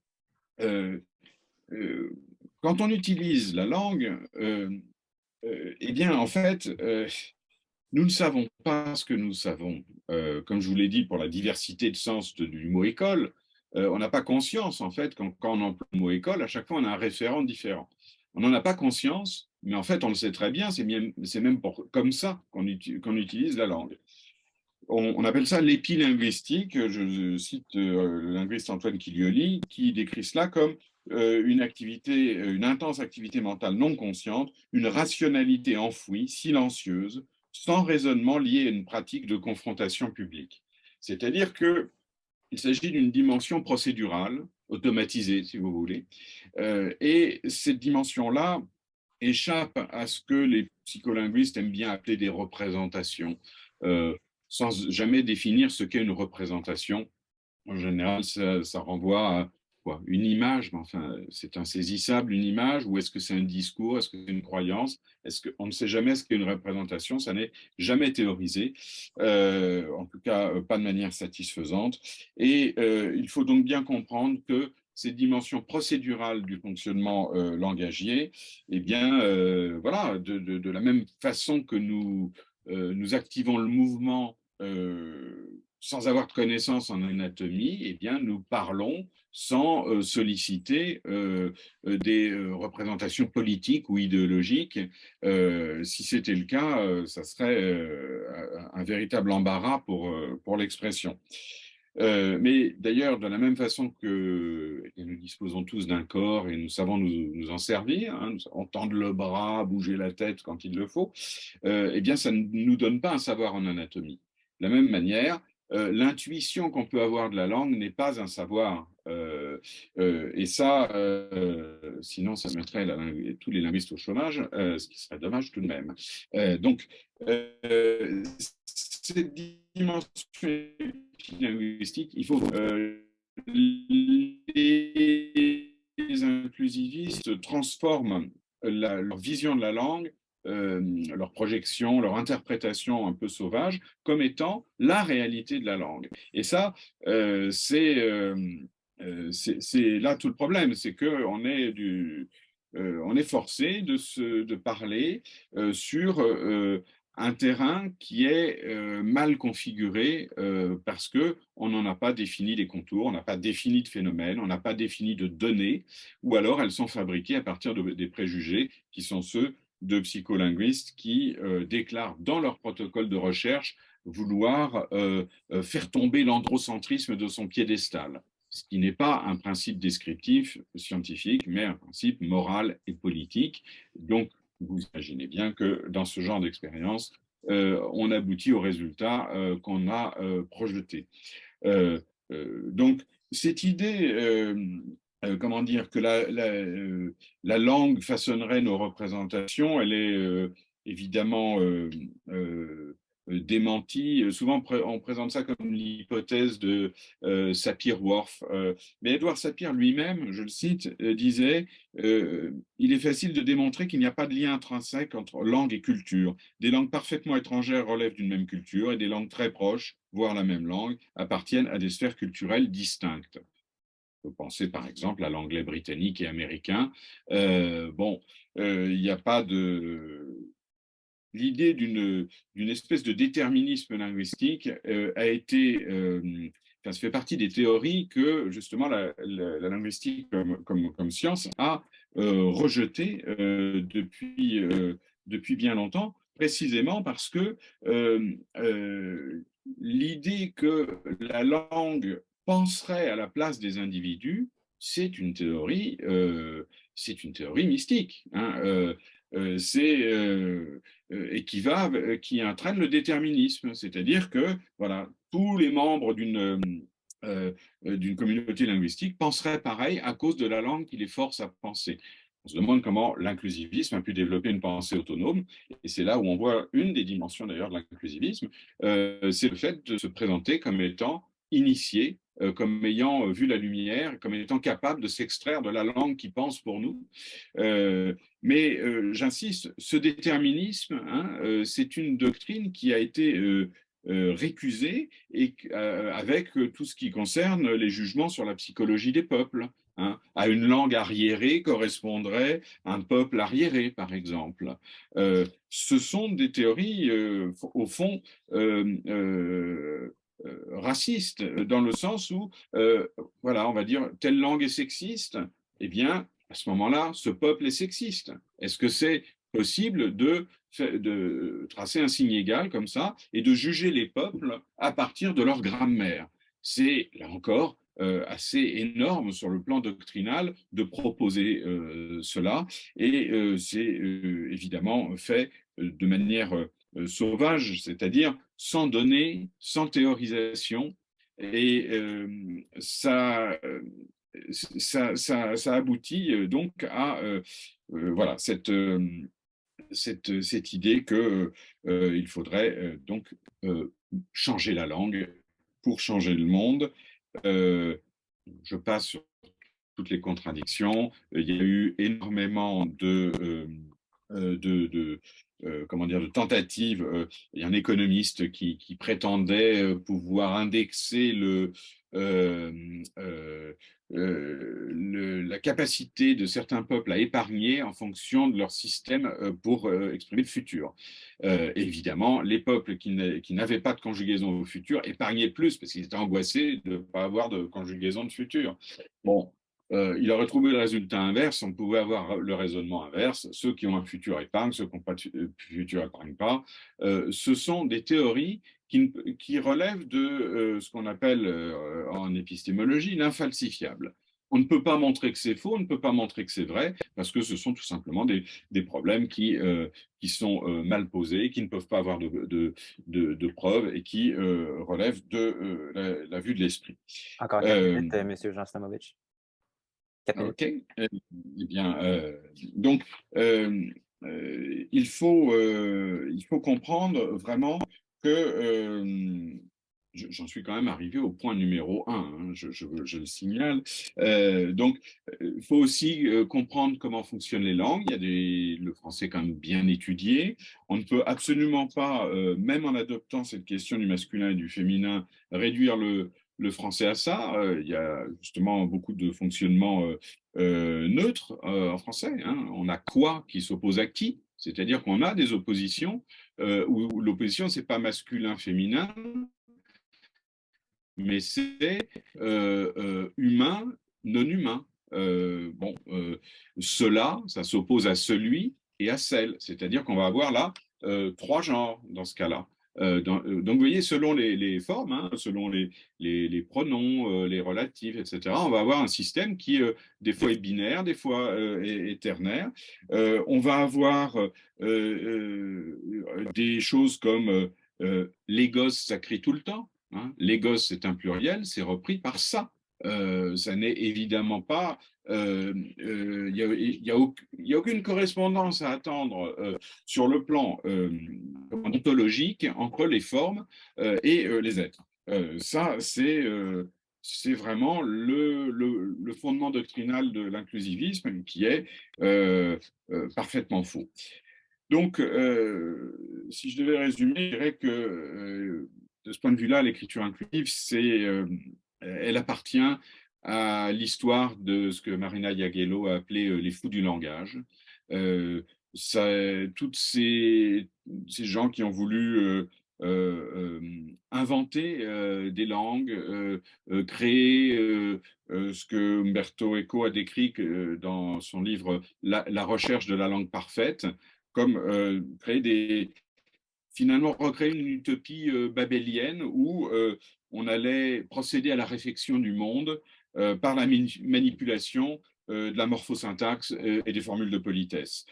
quand on utilise la langue, eh bien, en fait, nous ne savons pas ce que nous savons. Comme je vous l'ai dit, pour la diversité de sens du mot école, on n'a pas conscience, en fait, quand on emploie le mot école, à chaque fois, on a un référent différent. On n'en a pas conscience, mais en fait, on le sait très bien, c'est même comme ça qu'on utilise la langue. On appelle ça l'épilinguistique. Je cite le linguiste Antoine Quilioli, qui décrit cela comme une intense activité mentale non consciente, une rationalité enfouie, silencieuse, sans raisonnement lié à une pratique de confrontation publique. C'est-à-dire qu'il s'agit d'une dimension procédurale, automatisée, si vous voulez, et cette dimension-là échappe à ce que les psycholinguistes aiment bien appeler des représentations, sans jamais définir ce qu'est une représentation. En général, ça renvoie quoi? Une image, mais enfin, c'est insaisissable, une image, ou est-ce que c'est un discours? Est-ce que c'est une croyance? Est-ce que on ne sait jamais ce qu'est une représentation, ça n'est jamais théorisé, en tout cas, pas de manière satisfaisante. Et il faut donc bien comprendre que ces dimensions procédurales du fonctionnement, langagier, eh bien, voilà, de la même façon que nous activons le mouvement, sans avoir de connaissances en anatomie, eh bien, nous parlons sans solliciter des représentations politiques ou idéologiques. Si c'était le cas, ça serait un véritable embarras pour l'expression. Mais d'ailleurs, de la même façon que et nous disposons tous d'un corps et nous savons nous en servir, hein, nous savons tendre le bras, bouger la tête quand il le faut, eh bien, ça ne nous donne pas un savoir en anatomie. De la même manière, l'intuition qu'on peut avoir de la langue n'est pas un savoir. Et ça, sinon, ça mettrait tous les linguistes au chômage, ce qui serait dommage tout de même. Donc, cette dimension linguistique, il faut les inclusivistes transforment leur vision de la langue, leur projection, leur interprétation un peu sauvage, comme étant la réalité de la langue. Et ça, c'est là tout le problème, c'est qu'on est on est forcé de parler sur un terrain qui est mal configuré parce que on n'en a pas défini les contours, on n'a pas défini de phénomènes, on n'a pas défini de données, ou alors elles sont fabriquées à partir des préjugés qui sont ceux de psycholinguistes qui déclarent dans leur protocole de recherche vouloir faire tomber l'androcentrisme de son piédestal, ce qui n'est pas un principe descriptif scientifique, mais un principe moral et politique. Donc, vous imaginez bien que dans ce genre d'expérience, on aboutit au résultat qu'on a projeté. Donc, cette idée, comment dire, que la langue façonnerait nos représentations, elle est évidemment démentie. Souvent, on présente ça comme l'hypothèse de Sapir-Whorf. Mais Edward Sapir lui-même, je le cite, disait il est facile de démontrer qu'il n'y a pas de lien intrinsèque entre langue et culture. Des langues parfaitement étrangères relèvent d'une même culture et des langues très proches, voire la même langue, appartiennent à des sphères culturelles distinctes. On peut penser par exemple à l'anglais britannique et américain. Bon, il n'y a pas de... L'idée d'une espèce de déterminisme linguistique a été... ça fait partie des théories que justement la linguistique comme science a rejeté depuis bien longtemps, précisément parce que l'idée que la langue penserait à la place des individus, c'est une théorie mystique. Hein. Qui entraîne le déterminisme, c'est-à-dire que voilà, tous les membres d'une communauté linguistique penseraient pareil à cause de la langue qui les force à penser. On se demande comment l'inclusivisme a pu développer une pensée autonome, et c'est là où on voit une des dimensions d'ailleurs de l'inclusivisme, c'est le fait de se présenter comme étant initié, comme ayant vu la lumière, comme étant capable de s'extraire de la langue qui pense pour nous. Mais j'insiste, ce déterminisme, hein, c'est une doctrine qui a été récusée et, avec tout ce qui concerne les jugements sur la psychologie des peuples. Hein. À une langue arriérée correspondrait un peuple arriéré, par exemple. Ce sont des théories, au fond, racistes, dans le sens où, voilà, on va dire, telle langue est sexiste, eh bien, à ce moment-là, ce peuple est sexiste. Est-ce que c'est possible de tracer un signe égal comme ça et de juger les peuples à partir de leur grammaire? C'est, là encore, assez énorme sur le plan doctrinal de proposer cela, et c'est évidemment fait de manière sauvage, c'est-à-dire sans données, sans théorisation, et ça aboutit donc à voilà, cette idée que il faudrait donc changer la langue pour changer le monde. Je passe sur toutes les contradictions. Il y a eu énormément comment dire, de tentatives. Il y a un économiste qui prétendait pouvoir indexer euh, euh, la capacité de certains peuples à épargner en fonction de leur système pour exprimer le futur. Évidemment, les peuples qui n'avaient pas de conjugaison au futur épargnaient plus parce qu'ils étaient angoissés de ne pas avoir de conjugaison de futur. Bon, il aurait trouvé le résultat inverse, on pouvait avoir le raisonnement inverse, ceux qui ont un futur épargnent, ceux qui n'ont pas de futur épargnent pas. Ce sont des théories qui relèvent de ce qu'on appelle en épistémologie l'infalsifiable. On ne peut pas montrer que c'est faux, on ne peut pas montrer que c'est vrai, parce que ce sont tout simplement des problèmes qui sont mal posés, qui ne peuvent pas avoir de preuves et qui relèvent de la vue de l'esprit. Encore 4 minutes, Monsieur Jean Slamovich. 4 minutes. OK. Eh bien, donc, euh, il faut comprendre vraiment que j'en suis quand même arrivé au point numéro un, hein, je le signale. Donc, il faut aussi comprendre comment fonctionnent les langues. Il y a le français quand même bien étudié. On ne peut absolument pas, même en adoptant cette question du masculin et du féminin, réduire le français à ça. Il y a justement beaucoup de fonctionnements neutres en français, hein. On a quoi qui s'oppose à qui, c'est-à-dire qu'on a des oppositions où l'opposition, c'est pas masculin-féminin, mais c'est humain, non humain. Bon, cela, ça s'oppose à celui et à celle, c'est-à-dire qu'on va avoir là trois genres dans ce cas-là. Donc, vous voyez, selon les formes, hein, selon les pronoms, les relatifs, etc., on va avoir un système qui, des fois, est binaire, des fois est ternaire. On va avoir des choses comme les gosses, ça crie tout le temps. Hein. Les gosses, c'est un pluriel, c'est repris par ça. Ça n'est évidemment pas. Il y a aucune correspondance à attendre sur le plan ontologique entre les formes et les êtres. Ça, c'est vraiment le fondement doctrinal de l'inclusivisme qui est parfaitement faux. Donc, si je devais résumer, je dirais que de ce point de vue-là, l'écriture inclusive, elle appartient à l'histoire de ce que Marina Jagiello a appelé les fous du langage. Euh, ça, toutes ces gens qui ont voulu inventer des langues, créer ce que Umberto Eco a décrit dans son livre La recherche de la langue parfaite, comme finalement recréer une utopie babélienne où on allait procéder à la réflexion du monde par la manipulation de la morphosyntaxe et des formules de politesse.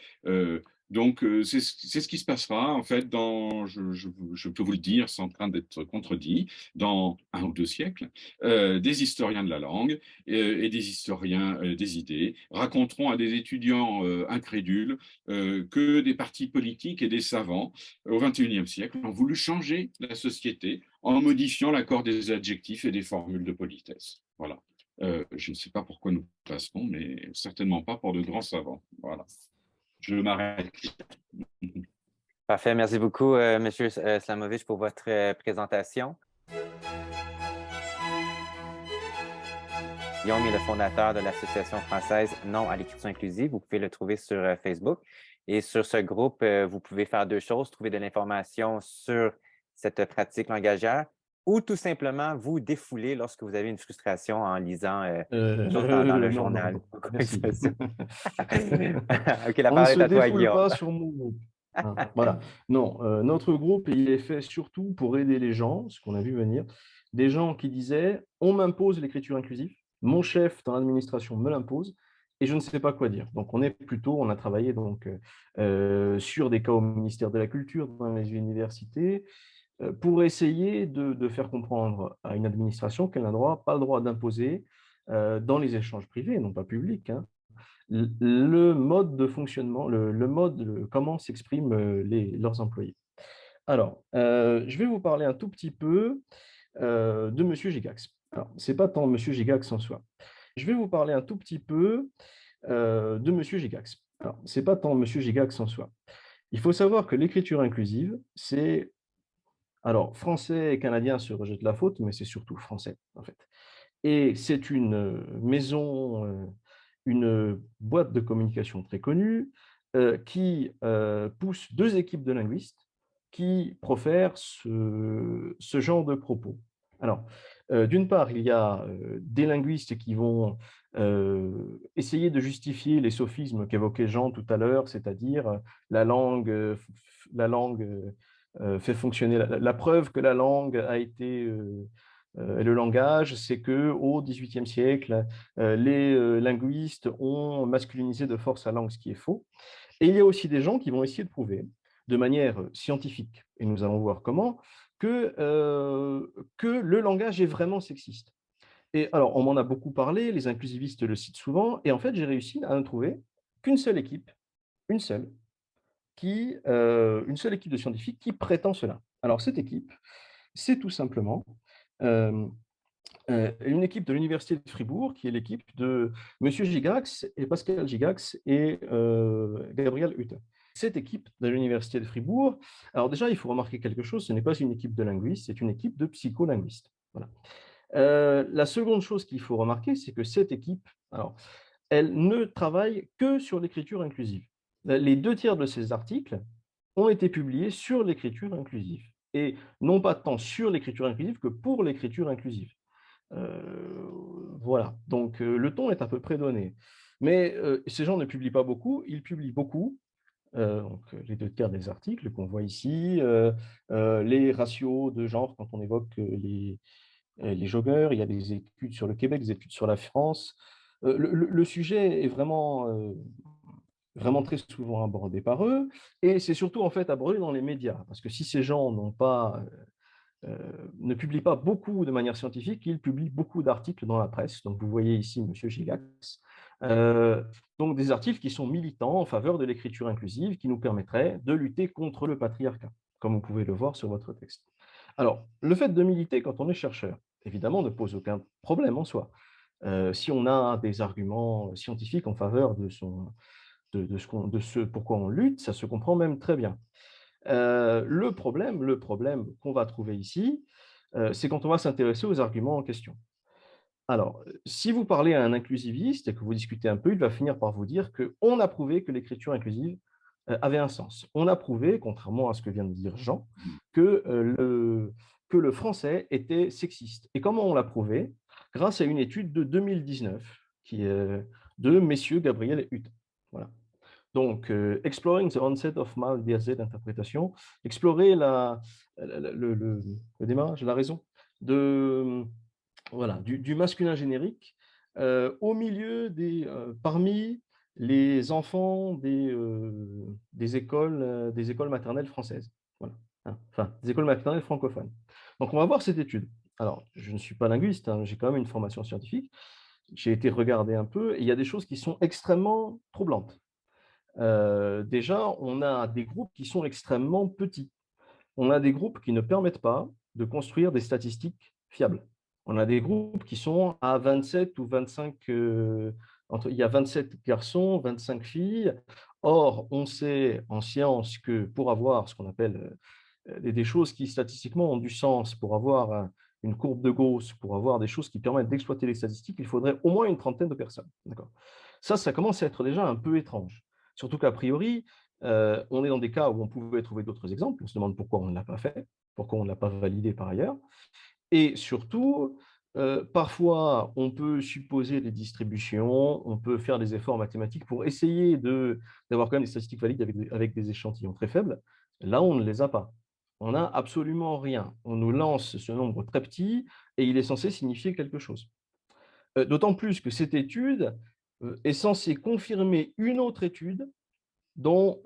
Donc, c'est ce qui se passera, en fait, je peux vous le dire sans crainte d'être contredit, dans 1 ou 2 siècles. Des historiens de la langue et des historiens des idées raconteront à des étudiants incrédules que des partis politiques et des savants au XXIe siècle ont voulu changer la société en modifiant l'accord des adjectifs et des formules de politesse. Voilà. Je ne sais pas pourquoi nous passerons, mais certainement pas pour de grands savants. Voilà. Je m'arrête. Parfait. Merci beaucoup, Monsieur Slamovich, pour votre présentation. Guillaume est le fondateur de l'Association française Non à l'écriture inclusive. Vous pouvez le trouver sur Facebook. Et sur ce groupe, vous pouvez faire 2 choses, trouver de l'information sur cette pratique langagière ou tout simplement vous défouler lorsque vous avez une frustration en lisant des choses dans le Non, journal. non, merci. OK, la On ne parole se est à toi, défoule Guillaume. pas sur mon groupe. Hein, voilà. Non, notre groupe, il est fait surtout pour aider les gens, ce qu'on a vu venir, des gens qui disaient, on m'impose l'écriture inclusive, mon chef dans l'administration me l'impose, et je ne sais pas quoi dire. Donc, on a travaillé donc, sur des cas au ministère de la Culture, dans les universités, pour essayer de faire comprendre à une administration qu'elle n'a pas le droit d'imposer dans les échanges privés, non pas publics, hein, le mode de fonctionnement, comment s'expriment leurs employés. Alors, je vais vous parler un tout petit peu de Monsieur Gigax. Alors, ce n'est pas tant Monsieur Gigax en soi. Je vais vous parler un tout petit peu de M. Gigax. Alors, ce n'est pas tant M. Gigax en soi. Il faut savoir que l'écriture inclusive, c'est... Alors, français et canadien se rejettent la faute, mais c'est surtout français, en fait. Et c'est une maison, une boîte de communication très connue qui pousse deux équipes de linguistes qui profèrent ce genre de propos. Alors, d'une part, il y a des linguistes qui vont essayer de justifier les sophismes qu'évoquait Jean tout à l'heure, c'est-à-dire la langue fait fonctionner, la preuve que la langue a été le langage, c'est qu'au XVIIIe siècle, les linguistes ont masculinisé de force la langue, ce qui est faux. Et il y a aussi des gens qui vont essayer de prouver, de manière scientifique, et nous allons voir comment, que le langage est vraiment sexiste. Et alors, on m'en a beaucoup parlé, les inclusivistes le citent souvent, et en fait, j'ai réussi à ne trouver qu'une seule équipe, une seule, une seule équipe de scientifiques qui prétend cela. Alors, cette équipe, c'est tout simplement euh, une équipe de l'Université de Fribourg, qui est l'équipe de M. Gigax et Pascal Gigax et Gabriel Hutte. Cette équipe de l'Université de Fribourg, alors déjà, il faut remarquer quelque chose, ce n'est pas une équipe de linguistes, c'est une équipe de psycholinguistes. Voilà. La seconde chose qu'il faut remarquer, c'est que cette équipe, alors, elle ne travaille que sur l'écriture inclusive. Les 2 tiers de ces articles ont été publiés sur l'écriture inclusive, et non pas tant sur l'écriture inclusive que pour l'écriture inclusive. Voilà, donc le ton est à peu près donné. Mais ces gens ne publient pas beaucoup, ils publient beaucoup. Donc, les 2 tiers des articles qu'on voit ici, les ratios de genre quand on évoque les joggeurs, il y a des études sur le Québec, des études sur la France. Le sujet est vraiment très souvent abordé par eux, et c'est surtout en fait abordé dans les médias, parce que si ces gens ne publient pas beaucoup de manière scientifique, ils publient beaucoup d'articles dans la presse. Donc, vous voyez ici M. Gigax. Donc, des articles qui sont militants en faveur de l'écriture inclusive, qui nous permettraient de lutter contre le patriarcat, comme vous pouvez le voir sur votre texte. Alors, le fait de militer quand on est chercheur, évidemment, ne pose aucun problème en soi. Si on a des arguments scientifiques en faveur de ce pourquoi on lutte, ça se comprend même très bien. Le problème qu'on va trouver ici, c'est quand on va s'intéresser aux arguments en question. Alors, si vous parlez à un inclusiviste et que vous discutez un peu, il va finir par vous dire qu'on a prouvé que l'écriture inclusive avait un sens. On a prouvé, contrairement à ce que vient de dire Jean, que le français était sexiste. Et comment on l'a prouvé? Grâce à une étude de 2019 qui est de messieurs Gabriel et Hutte. Voilà. Donc, Exploring the Onset of Mal DSZ interprétation, explorer le démarrage, la raison voilà, du masculin générique au milieu parmi les enfants des écoles maternelles françaises. Voilà. Hein, enfin, des écoles maternelles francophones. Donc, on va voir cette étude. Alors, je ne suis pas linguiste, hein, j'ai quand même une formation scientifique. J'ai été regarder un peu et il y a des choses qui sont extrêmement troublantes. Déjà, on a des groupes qui sont extrêmement petits. On a des groupes qui ne permettent pas de construire des statistiques fiables. On a des groupes qui sont à 27 ou 25, il y a 27 garçons, 25 filles. Or, on sait en science que pour avoir ce qu'on appelle des choses qui statistiquement ont du sens, pour avoir une courbe de Gauss, pour avoir des choses qui permettent d'exploiter les statistiques, il faudrait au moins une trentaine de personnes. Ça commence à être déjà un peu étrange. Surtout qu'a priori, on est dans des cas où on pouvait trouver d'autres exemples. On se demande pourquoi on ne l'a pas fait, pourquoi on ne l'a pas validé par ailleurs. Et surtout, parfois, on peut supposer des distributions, on peut faire des efforts mathématiques pour essayer d'avoir quand même des statistiques valides avec des échantillons très faibles. Là, on ne les a pas. On n'a absolument rien. On nous lance ce nombre très petit et il est censé signifier quelque chose. D'autant plus que cette étude est censée confirmer une autre étude dans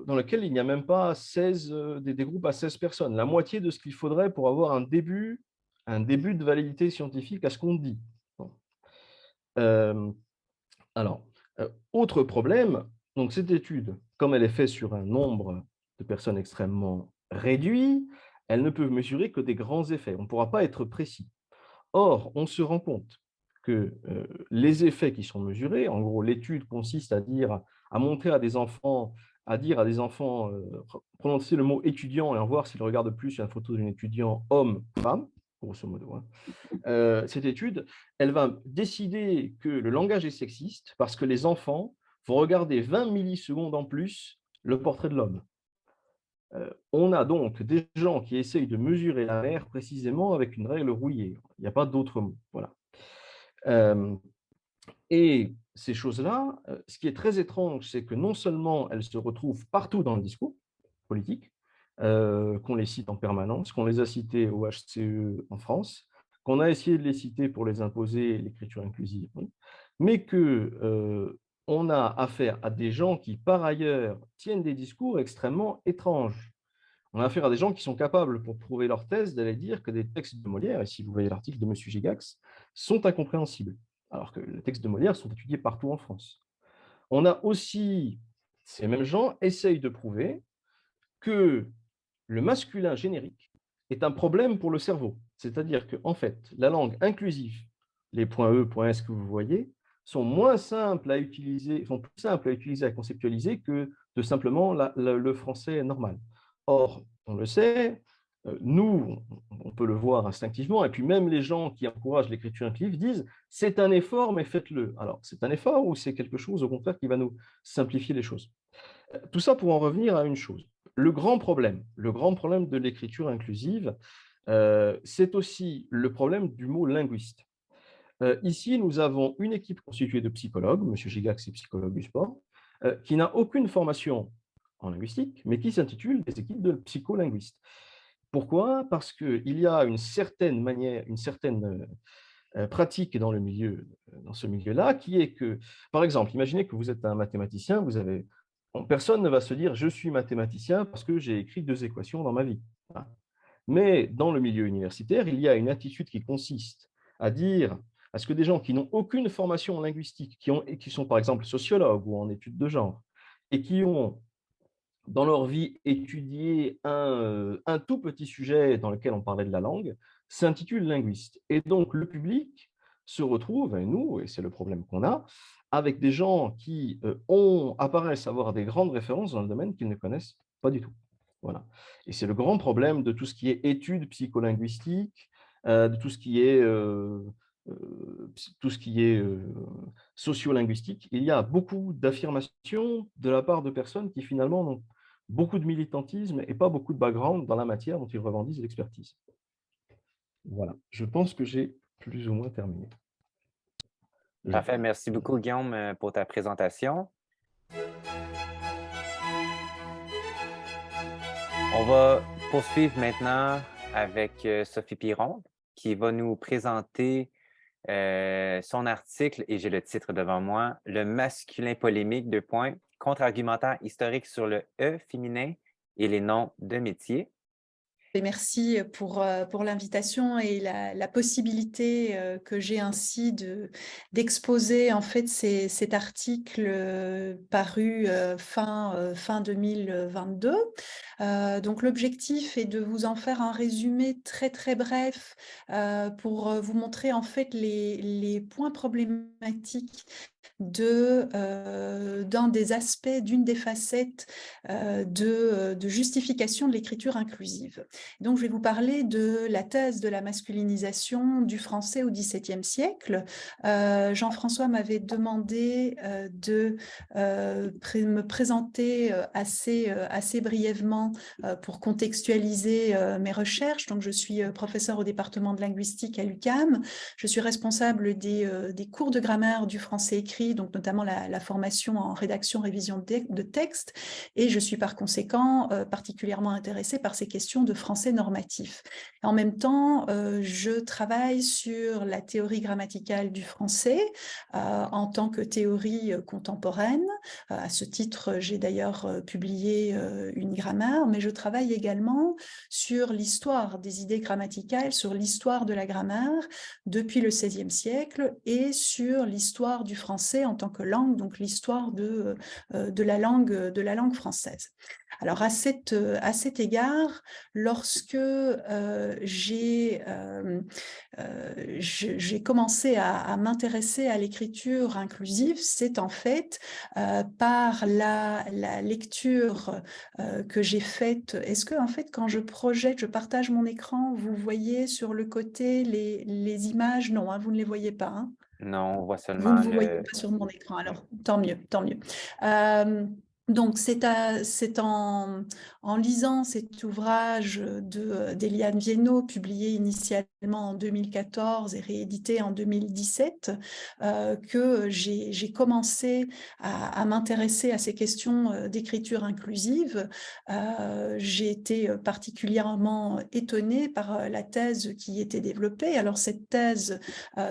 laquelle il n'y a même pas 16, des groupes à 16 personnes, la moitié de ce qu'il faudrait pour avoir un début de validité scientifique à ce qu'on dit. Bon. Alors, autre problème, donc cette étude, comme elle est faite sur un nombre de personnes extrêmement réduit, elle ne peut mesurer que des grands effets. On ne pourra pas être précis. Or, on se rend compte que les effets qui sont mesurés, en gros, l'étude consiste à montrer à des enfants, prononcer le mot étudiant et en voir s'ils regardent plus sur la photo d'un étudiant homme ou femme, grosso modo. Cette étude, elle va décider que le langage est sexiste parce que les enfants vont regarder 20 millisecondes en plus le portrait de l'homme. On a donc des gens qui essayent de mesurer la mer précisément avec une règle rouillée. Il n'y a pas d'autre mot. Voilà. Et ces choses-là, ce qui est très étrange, c'est que non seulement elles se retrouvent partout dans le discours politique, qu'on les cite en permanence, qu'on les a citées au HCE en France, qu'on a essayé de les citer pour les imposer l'écriture inclusive, oui, mais que on a affaire à des gens qui, par ailleurs, tiennent des discours extrêmement étranges. On a affaire à des gens qui sont capables, pour prouver leur thèse, d'aller dire que des textes de Molière, et si vous voyez l'article de M. Gigax, sont incompréhensibles, alors que les textes de Molière sont étudiés partout en France. On a aussi, ces mêmes gens essayent de prouver que le masculin générique est un problème pour le cerveau. C'est-à-dire qu'en fait, la langue inclusive, les points E, points S que vous voyez, sont plus simples à utiliser, à conceptualiser que de simplement le français normal. Or, on le sait, nous, on peut le voir instinctivement, et puis même les gens qui encouragent l'écriture inclusive disent « c'est un effort, mais faites-le ». Alors, c'est un effort ou c'est quelque chose, au contraire, qui va nous simplifier les choses? Tout ça pour en revenir à une chose. Le grand problème de l'écriture inclusive, c'est aussi le problème du mot linguiste. Ici, nous avons une équipe constituée de psychologues, M. Gigax est psychologue du sport, qui n'a aucune formation en linguistique, mais qui s'intitule des équipes de psycholinguistes. Pourquoi? Parce qu'il y a une certaine pratique dans ce milieu-là, qui est que, par exemple, imaginez que vous êtes un mathématicien, personne ne va se dire « je suis mathématicien parce que j'ai écrit 2 équations dans ma vie ». Mais dans le milieu universitaire, il y a une attitude qui consiste à dire à ce que des gens qui n'ont aucune formation en linguistique, qui sont par exemple sociologues ou en études de genre, et qui ont dans leur vie étudié un tout petit sujet dans lequel on parlait de la langue, s'intitule linguiste. Et donc le public se retrouve, et nous, et c'est le problème qu'on a, avec des gens qui apparaissent avoir des grandes références dans le domaine qu'ils ne connaissent pas du tout. Voilà. Et c'est le grand problème de tout ce qui est études psycholinguistiques, de tout ce qui est sociolinguistique. Il y a beaucoup d'affirmations de la part de personnes qui finalement n'ont beaucoup de militantisme et pas beaucoup de background dans la matière dont ils revendiquent l'expertise. Voilà, je pense que j'ai plus ou moins terminé. Parfait, merci beaucoup Guillaume pour ta présentation. On va poursuivre maintenant avec Sophie Piron qui va nous présenter son article, et j'ai le titre devant moi, « Le masculin polémique, contre-argumentaire historique sur le E féminin et les noms de métiers ». Et merci pour l'invitation et la possibilité que j'ai ainsi d'exposer en fait cet article paru fin 2022. Donc l'objectif est de vous en faire un résumé très très bref pour vous montrer en fait les points problématiques d'un des aspects, d'une des facettes de justification de l'écriture inclusive. Donc, je vais vous parler de la thèse de la masculinisation du français au XVIIe siècle. Jean-François m'avait demandé de me présenter assez brièvement pour contextualiser mes recherches. Donc, je suis professeure au département de linguistique à l'UQAM. Je suis responsable des cours de grammaire du français écrit, donc notamment la formation en rédaction, révision de texte, et je suis par conséquent particulièrement intéressée par ces questions de français normatif. En même temps, je travaille sur la théorie grammaticale du français en tant que théorie contemporaine. À ce titre, j'ai d'ailleurs publié une grammaire, mais je travaille également sur l'histoire des idées grammaticales, sur l'histoire de la grammaire depuis le XVIe siècle et sur l'histoire du français français en tant que langue, donc l'histoire de la langue française. Alors à cet égard, lorsque j'ai commencé à m'intéresser à l'écriture inclusive, c'est en fait par la lecture que j'ai faite. Est-ce que en fait, quand je projette, je partage mon écran, vous voyez sur le côté les images? Non, hein, vous ne les voyez pas. Hein. Non, on voit Vous seulement ne vous voyez pas sur mon écran, alors tant mieux, tant mieux. Donc, c'est en lisant cet ouvrage d'Eliane Viennot, publié initialement en 2014 et réédité en 2017, que j'ai commencé à m'intéresser à ces questions d'écriture inclusive. J'ai été particulièrement étonnée par la thèse qui était développée. Alors, cette thèse,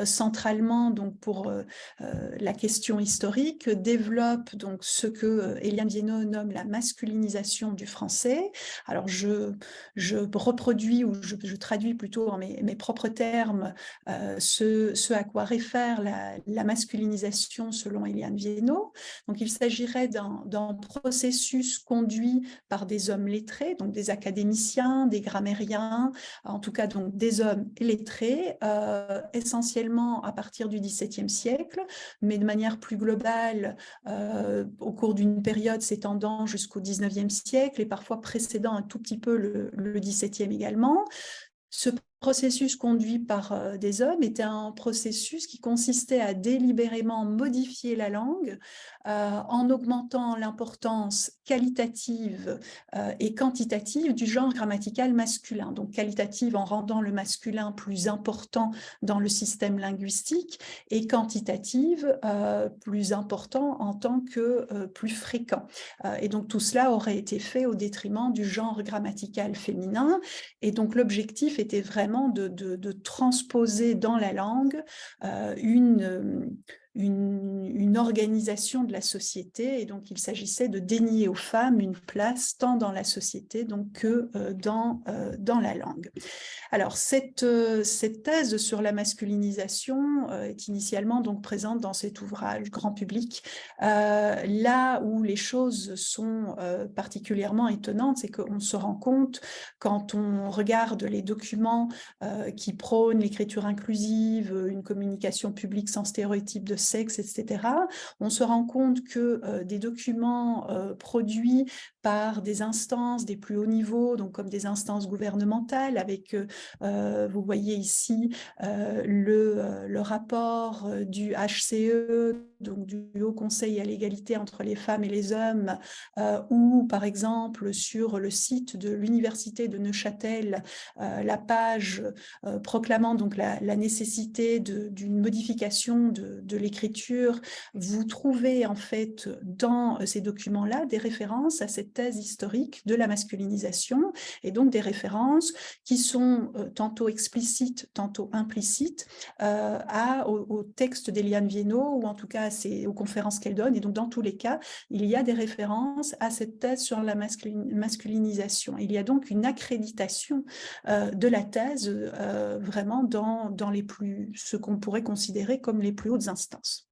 centralement, donc pour la question historique, développe donc ce que Eliane Viennot nomme la masculinisation du français. Alors je reproduis ou je traduis plutôt en mes propres termes ce à quoi réfère la masculinisation selon Eliane Viennot. Donc il s'agirait d'un processus conduit par des hommes lettrés, donc des académiciens, des grammairiens, en tout cas donc des hommes lettrés, essentiellement à partir du XVIIe siècle, mais de manière plus globale au cours d'une période s'étendant jusqu'au XIXe siècle et parfois précédant un tout petit peu le XVIIe également. Ce processus conduit par des hommes était un processus qui consistait à délibérément modifier la langue en augmentant l'importance qualitative et quantitative du genre grammatical masculin. Donc qualitative en rendant le masculin plus important dans le système linguistique et quantitative plus important en tant que plus fréquent. Et donc tout cela aurait été fait au détriment du genre grammatical féminin. Et donc l'objectif était vraiment de transposer dans la langue une organisation de la société, et donc il s'agissait de dénier aux femmes une place tant dans la société donc, que dans la langue. Alors, cette thèse sur la masculinisation est initialement donc présente dans cet ouvrage grand public. Là où les choses sont particulièrement étonnantes, c'est qu'on se rend compte, quand on regarde les documents qui prônent l'écriture inclusive, une communication publique sans stéréotype de sexe, etc., on se rend compte que des documents produits par des instances des plus hauts niveaux, donc comme des instances gouvernementales, avec, vous voyez ici, le rapport du HCE, donc du Haut Conseil à l'égalité entre les femmes et les hommes, ou par exemple sur le site de l'Université de Neuchâtel, la page proclamant donc la nécessité d'une modification de l'écriture, vous trouvez en fait dans ces documents-là des références à cette thèse historique de la masculinisation, et donc des références qui sont tantôt explicites, tantôt implicites au texte d'Eliane Viennot, ou en tout cas aux conférences qu'elle donne. Et donc dans tous les cas, il y a des références à cette thèse sur la masculinisation. Il y a donc une accréditation de la thèse vraiment dans ce qu'on pourrait considérer comme les plus hautes instances.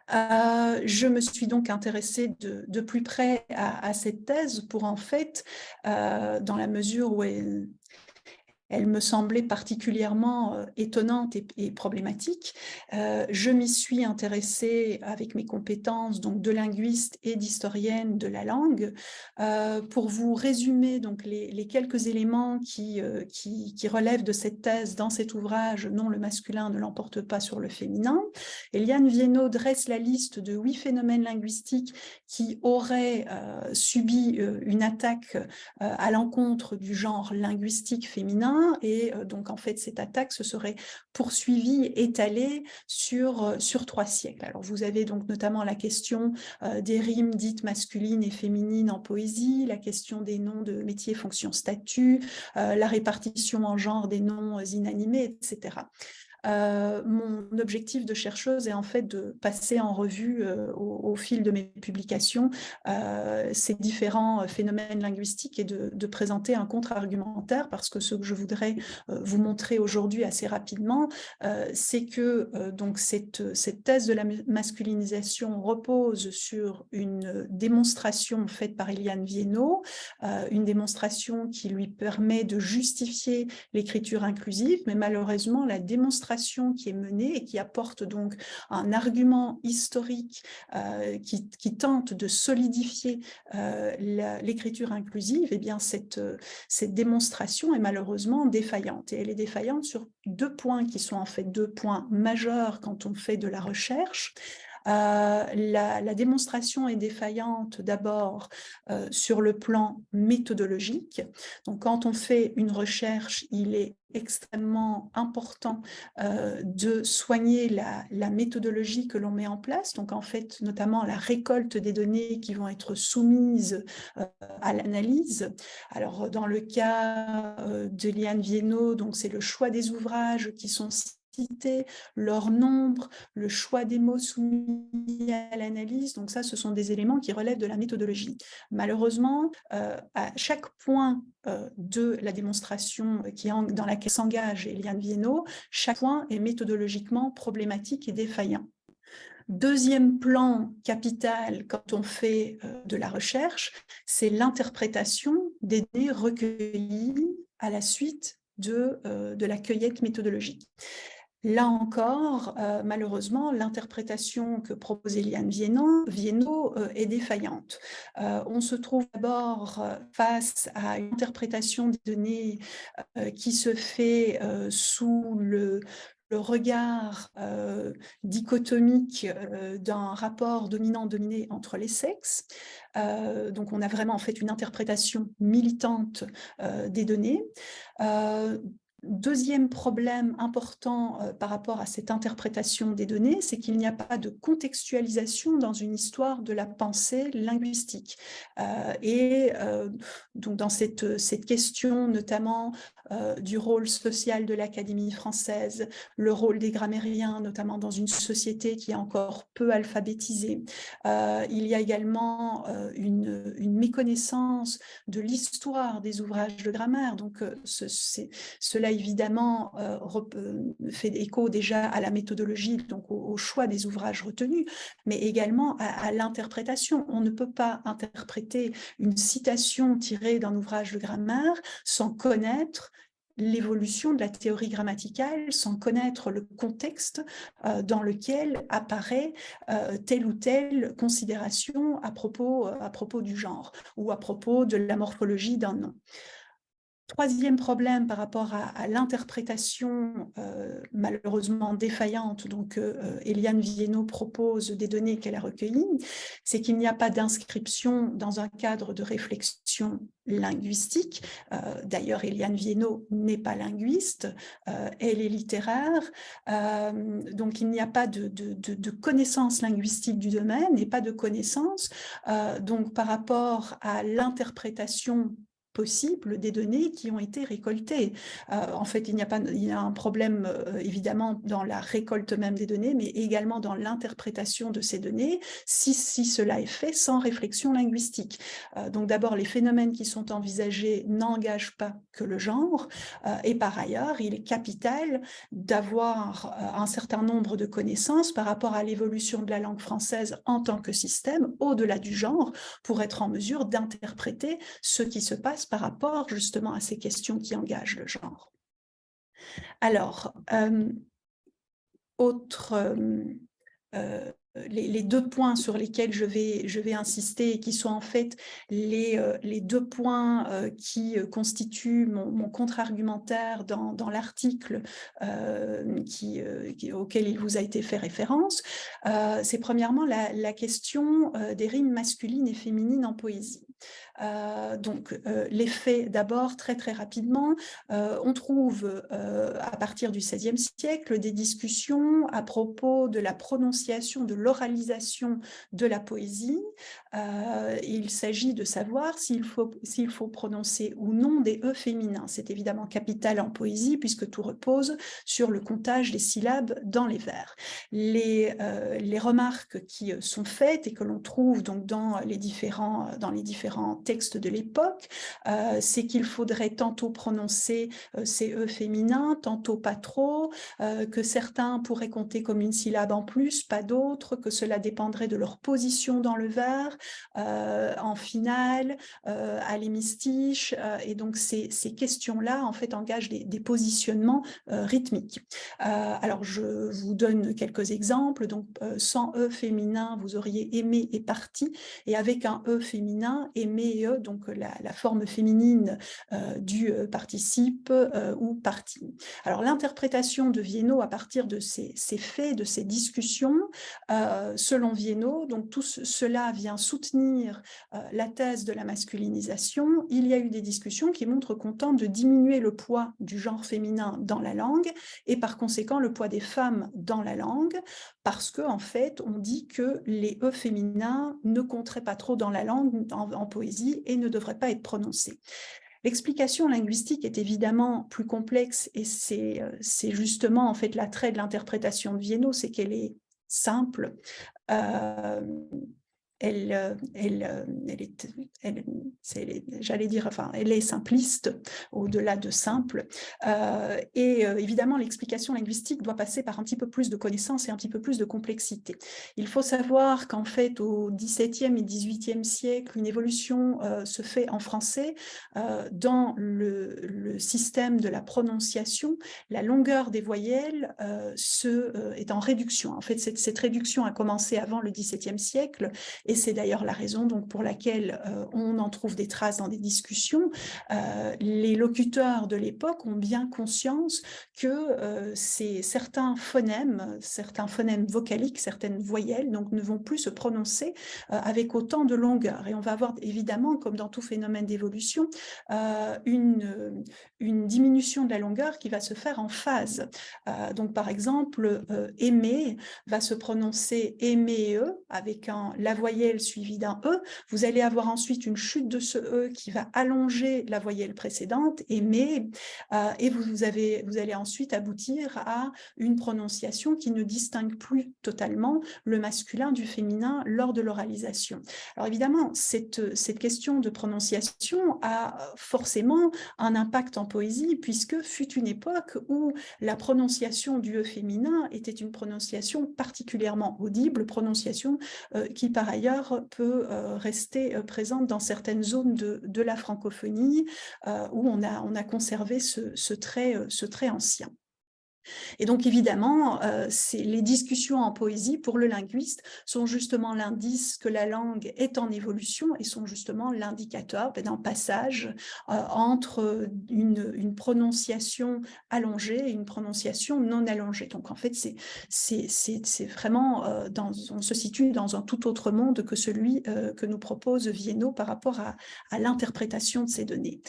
Je me suis donc intéressée de plus près à cette thèse pour en fait, dans la mesure où elle me semblait particulièrement étonnante et problématique. Je m'y suis intéressée avec mes compétences donc de linguiste et d'historienne de la langue. Pour vous résumer donc les quelques éléments qui relèvent de cette thèse dans cet ouvrage, Non, le masculin ne l'emporte pas sur le féminin. Eliane Viennot dresse la liste de 8 phénomènes linguistiques qui auraient subi une attaque à l'encontre du genre linguistique féminin. Et donc, en fait, cette attaque se serait poursuivie, étalée sur 3 siècles. Alors, vous avez donc notamment la question des rimes dites masculines et féminines en poésie, la question des noms de métiers, fonctions, statuts, la répartition en genre des noms inanimés, etc. Mon objectif de chercheuse est en fait de passer en revue au fil de mes publications ces différents phénomènes linguistiques et de présenter un contre-argumentaire, parce que ce que je voudrais vous montrer aujourd'hui assez rapidement, c'est que donc cette thèse de la masculinisation repose sur une démonstration faite par Eliane Viennot, une démonstration qui lui permet de justifier l'écriture inclusive, mais malheureusement la démonstration qui est menée et qui apporte donc un argument historique qui tente de solidifier l'écriture inclusive, eh bien cette démonstration est malheureusement défaillante. Et elle est défaillante sur 2 points qui sont en fait 2 points majeurs quand on fait de la recherche. La démonstration est défaillante d'abord sur le plan méthodologique. Donc, quand on fait une recherche, il est extrêmement important de soigner la méthodologie que l'on met en place. Donc, en fait, notamment la récolte des données qui vont être soumises à l'analyse. Alors, dans le cas d'Eliane Viennot, donc c'est le choix des ouvrages qui sont cités, leur nombre, le choix des mots soumis à l'analyse. Donc ça, ce sont des éléments qui relèvent de la méthodologie. Malheureusement, à chaque point de la démonstration dans laquelle s'engage Eliane Viennot, chaque point est méthodologiquement problématique et défaillant. Deuxième plan capital quand on fait de la recherche, c'est l'interprétation des données recueillies à la suite de la cueillette méthodologique. Là encore, malheureusement, l'interprétation que propose Eliane Viennot est défaillante. On se trouve d'abord face à une interprétation des données qui se fait sous le regard dichotomique d'un rapport dominant-dominé entre les sexes. Donc on a vraiment en fait une interprétation militante des données. Deuxième problème important par rapport à cette interprétation des données, c'est qu'il n'y a pas de contextualisation dans une histoire de la pensée linguistique. Donc dans cette question notamment du rôle social de l'Académie française, le rôle des grammairiens, notamment dans une société qui est encore peu alphabétisée. Il y a également une méconnaissance de l'histoire des ouvrages de grammaire. Donc cela évidemment fait écho déjà à la méthodologie, donc au choix des ouvrages retenus, mais également à l'interprétation. On ne peut pas interpréter une citation tirée d'un ouvrage de grammaire sans connaître l'évolution de la théorie grammaticale, sans connaître le contexte dans lequel apparaît telle ou telle considération à propos du genre ou à propos de la morphologie d'un nom. Troisième problème par rapport à l'interprétation malheureusement défaillante, donc Eliane Viennot propose des données qu'elle a recueillies, c'est qu'il n'y a pas d'inscription dans un cadre de réflexion linguistique. D'ailleurs, Eliane Viennot n'est pas linguiste, elle est littéraire, donc il n'y a pas de connaissance linguistique du domaine et pas de connaissance. Donc par rapport à l'interprétation possible des données qui ont été récoltées. En fait, il y a un problème évidemment dans la récolte même des données, mais également dans l'interprétation de ces données, si cela est fait sans réflexion linguistique. Donc d'abord, les phénomènes qui sont envisagés n'engagent pas que le genre, et par ailleurs, il est capital d'avoir un certain nombre de connaissances par rapport à l'évolution de la langue française en tant que système, au-delà du genre, pour être en mesure d'interpréter ce qui se passe par rapport justement à ces questions qui engagent le genre. Alors, les 2 points sur lesquels je vais insister et qui sont en fait les 2 points qui constituent mon contre-argumentaire dans l'article auquel il vous a été fait référence, c'est premièrement la question des rimes masculines et féminines en poésie. Donc, les faits d'abord, très très rapidement, on trouve à partir du XVIe siècle des discussions à propos de la prononciation, de l'oralisation de la poésie. Il s'agit de savoir s'il faut prononcer ou non des E féminins. C'est évidemment capital en poésie puisque tout repose sur le comptage des syllabes dans les vers. Les remarques qui sont faites et que l'on trouve donc dans les différents textes de l'époque, c'est qu'il faudrait tantôt prononcer ces E féminins, tantôt pas trop, que certains pourraient compter comme une syllabe en plus, pas d'autres, que cela dépendrait de leur position dans le vers, en finale, à l'hémistiche, et donc ces questions-là en fait engagent des positionnements rythmiques. Alors je vous donne quelques exemples. Donc sans E féminin, vous auriez aimé et parti, et avec un E féminin, aimé et E, donc la forme féminine du participe ou parti. Alors l'interprétation de Viénot à partir de ces faits, de ces discussions, selon Viénot, donc tout cela vient soutenir la thèse de la masculinisation. Il y a eu des discussions qui montrent qu'on tente de diminuer le poids du genre féminin dans la langue et par conséquent le poids des femmes dans la langue, parce qu'en fait on dit que les E féminins ne compteraient pas trop dans la langue en poésie et ne devraient pas être prononcés. L'explication linguistique est évidemment plus complexe et c'est justement en fait l'attrait de l'interprétation de Viénot, c'est qu'elle est simple. Elle est simpliste, au-delà de simple. Évidemment, l'explication linguistique doit passer par un petit peu plus de connaissances et un petit peu plus de complexité. Il faut savoir qu'en fait, au XVIIe et XVIIIe siècle, une évolution se fait en français dans le système de la prononciation. La longueur des voyelles est en réduction. En fait, cette réduction a commencé avant le XVIIe siècle. Et c'est d'ailleurs la raison donc, pour laquelle on en trouve des traces dans des discussions. Les locuteurs de l'époque ont bien conscience que certains phonèmes vocaliques, certaines voyelles, donc, ne vont plus se prononcer avec autant de longueur. Et on va avoir évidemment, comme dans tout phénomène d'évolution, une diminution de la longueur qui va se faire en phase. Donc par exemple, aimer va se prononcer aimer avec la voyelle suivie d'un E. Vous allez avoir ensuite une chute de ce E qui va allonger la voyelle précédente, aimer, et vous allez ensuite aboutir à une prononciation qui ne distingue plus totalement le masculin du féminin lors de l'oralisation. Alors évidemment, cette question de prononciation a forcément un impact en poésie, puisque fut une époque où la prononciation du E féminin était une prononciation particulièrement audible, prononciation qui par ailleurs peut rester présente dans certaines zones de la francophonie où on a conservé ce trait ancien. Et donc évidemment, les discussions en poésie pour le linguiste sont justement l'indice que la langue est en évolution et sont justement l'indicateur d'un passage entre une prononciation allongée et une prononciation non allongée. Donc en fait, c'est vraiment, on se situe dans un tout autre monde que celui que nous propose Viénot par rapport à l'interprétation de ces données.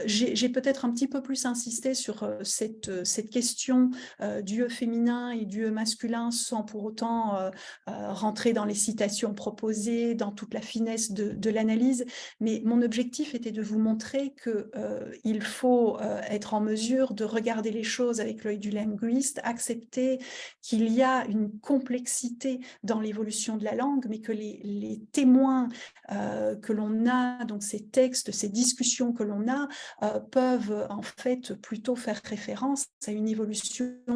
J'ai peut-être un petit peu plus insisté sur cette question du E féminin et du E masculin sans pour autant rentrer dans les citations proposées, dans toute la finesse de l'analyse, mais mon objectif était de vous montrer qu'il faut être en mesure de regarder les choses avec l'œil du linguiste, accepter qu'il y a une complexité dans l'évolution de la langue, mais que les témoins que l'on a, donc ces textes, ces discussions que l'on a, peuvent en fait plutôt faire référence à une évolution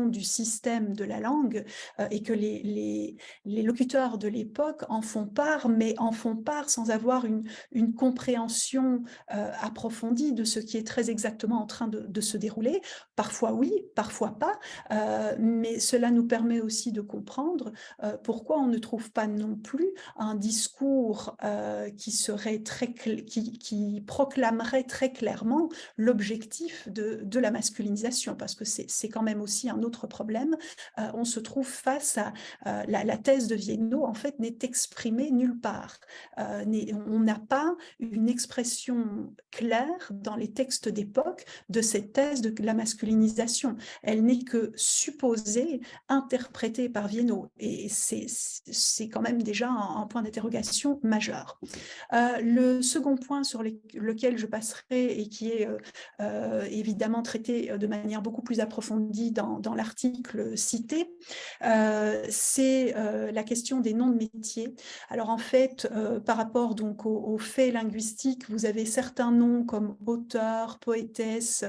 du système de la langue et que les locuteurs de l'époque en font part, mais en font part sans avoir une compréhension approfondie de ce qui est très exactement en train de se dérouler. Parfois oui, parfois pas, mais cela nous permet aussi de comprendre pourquoi on ne trouve pas non plus un discours qui proclamerait très clairement l'objectif de la masculinisation, parce que c'est quand même même aussi un autre problème. On se trouve face à la thèse de Viennot, en fait, n'est exprimée nulle part. On n'a pas une expression claire dans les textes d'époque de cette thèse de la masculinisation. Elle n'est que supposée, interprétée par Viennot. Et c'est quand même déjà un point d'interrogation majeur. Le second point sur lequel je passerai et qui est évidemment traité de manière beaucoup plus approfondie dans l'article cité, c'est la question des noms de métiers. Alors en fait, par rapport donc aux faits linguistiques, vous avez certains noms comme auteur, poétesse,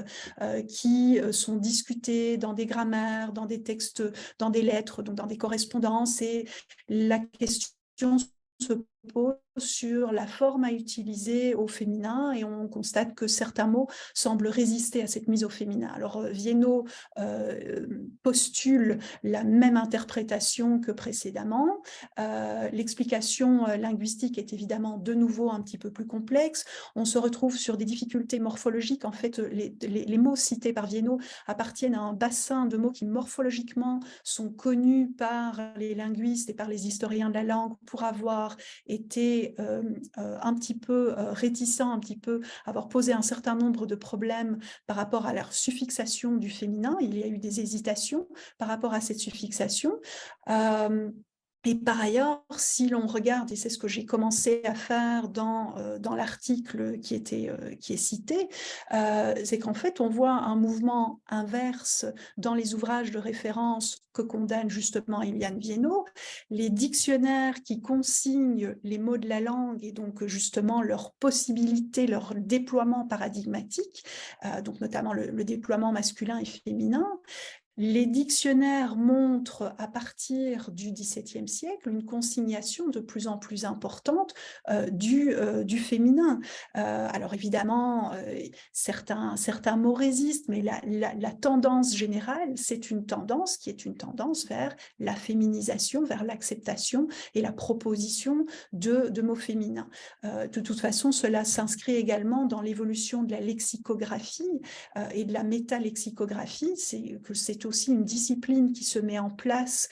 qui sont discutés dans des grammaires, dans des textes, dans des lettres, donc dans des correspondances, et la question se pose sur la forme à utiliser au féminin, et on constate que certains mots semblent résister à cette mise au féminin. Alors Viennot postule la même interprétation que précédemment. L'explication linguistique est évidemment de nouveau un petit peu plus complexe. On se retrouve sur des difficultés morphologiques. En fait, les mots cités par Viennot appartiennent à un bassin de mots qui morphologiquement sont connus par les linguistes et par les historiens de la langue pour avoir été un petit peu réticents, un petit peu avoir posé un certain nombre de problèmes par rapport à leur suffixation du féminin. Il y a eu des hésitations par rapport à cette suffixation. Et par ailleurs, si l'on regarde, et c'est ce que j'ai commencé à faire dans l'article qui est cité, c'est qu'en fait, on voit un mouvement inverse dans les ouvrages de référence que condamne justement Éliane Viennot. Les dictionnaires qui consignent les mots de la langue et donc justement leur possibilité, leur déploiement paradigmatique, donc notamment le déploiement masculin et féminin. Les dictionnaires montrent à partir du XVIIe siècle une consignation de plus en plus importante du féminin. Alors évidemment, certains mots résistent, mais la tendance générale, c'est une tendance qui est une tendance vers la féminisation, vers l'acceptation et la proposition de mots féminins. De toute façon, cela s'inscrit également dans l'évolution de la lexicographie et de la métalexicographie. C'est aussi une discipline qui se met en place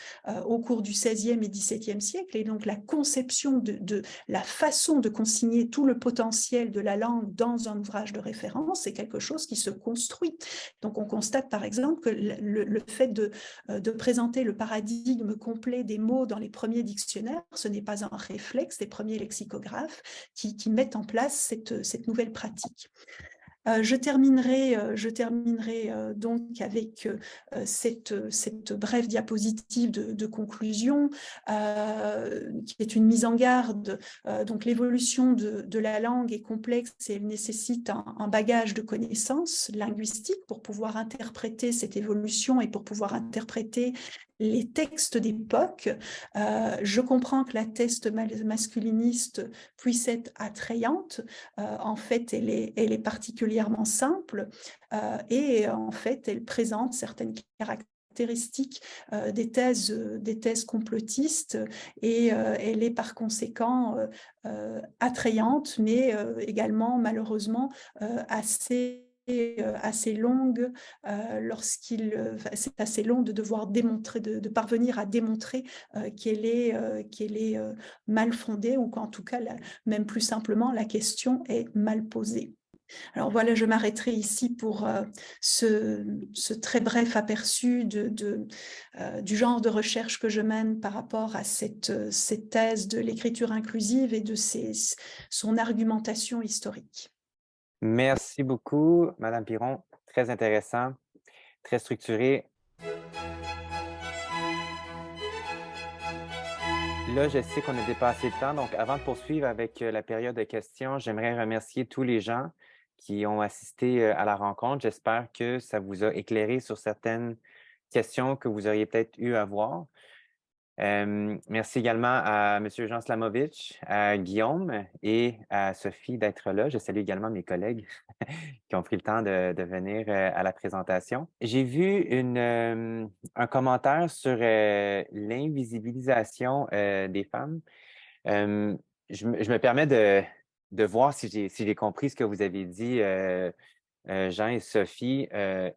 au cours du XVIe et XVIIe siècle, et donc la conception de la façon de consigner tout le potentiel de la langue dans un ouvrage de référence, c'est quelque chose qui se construit. Donc on constate par exemple que le fait de présenter le paradigme complet des mots dans les premiers dictionnaires, ce n'est pas un réflexe des premiers lexicographes qui mettent en place cette nouvelle pratique. Je terminerai donc avec cette brève diapositive de conclusion qui est une mise en garde. Donc l'évolution de la langue est complexe et elle nécessite un bagage de connaissances linguistiques pour pouvoir interpréter cette évolution et pour pouvoir interpréter les textes d'époque. Je comprends que la thèse masculiniste puisse être attrayante. En fait, elle est particulièrement simple et en fait, elle présente certaines caractéristiques des thèses complotistes, et elle est par conséquent attrayante, mais également malheureusement assez longue c'est assez long de devoir démontrer, de parvenir à démontrer qu'elle est mal fondée, ou qu'en tout cas, même plus simplement, la question est mal posée. Alors voilà, je m'arrêterai ici pour ce très bref aperçu du genre de recherche que je mène par rapport à cette thèse de l'écriture inclusive et de son argumentation historique. Merci beaucoup, Madame Piron. Très intéressant, très structuré. Là, je sais qu'on a dépassé le temps, donc avant de poursuivre avec la période de questions, j'aimerais remercier tous les gens qui ont assisté à la rencontre. J'espère que ça vous a éclairé sur certaines questions que vous auriez peut-être eu à voir. Merci également à M. Jean Slamovitch, à Guillaume et à Sophie d'être là. Je salue également mes collègues qui ont pris le temps de venir à la présentation. J'ai vu un commentaire sur l'invisibilisation des femmes. Je me permets de voir si j'ai compris ce que vous avez dit Jean et Sophie,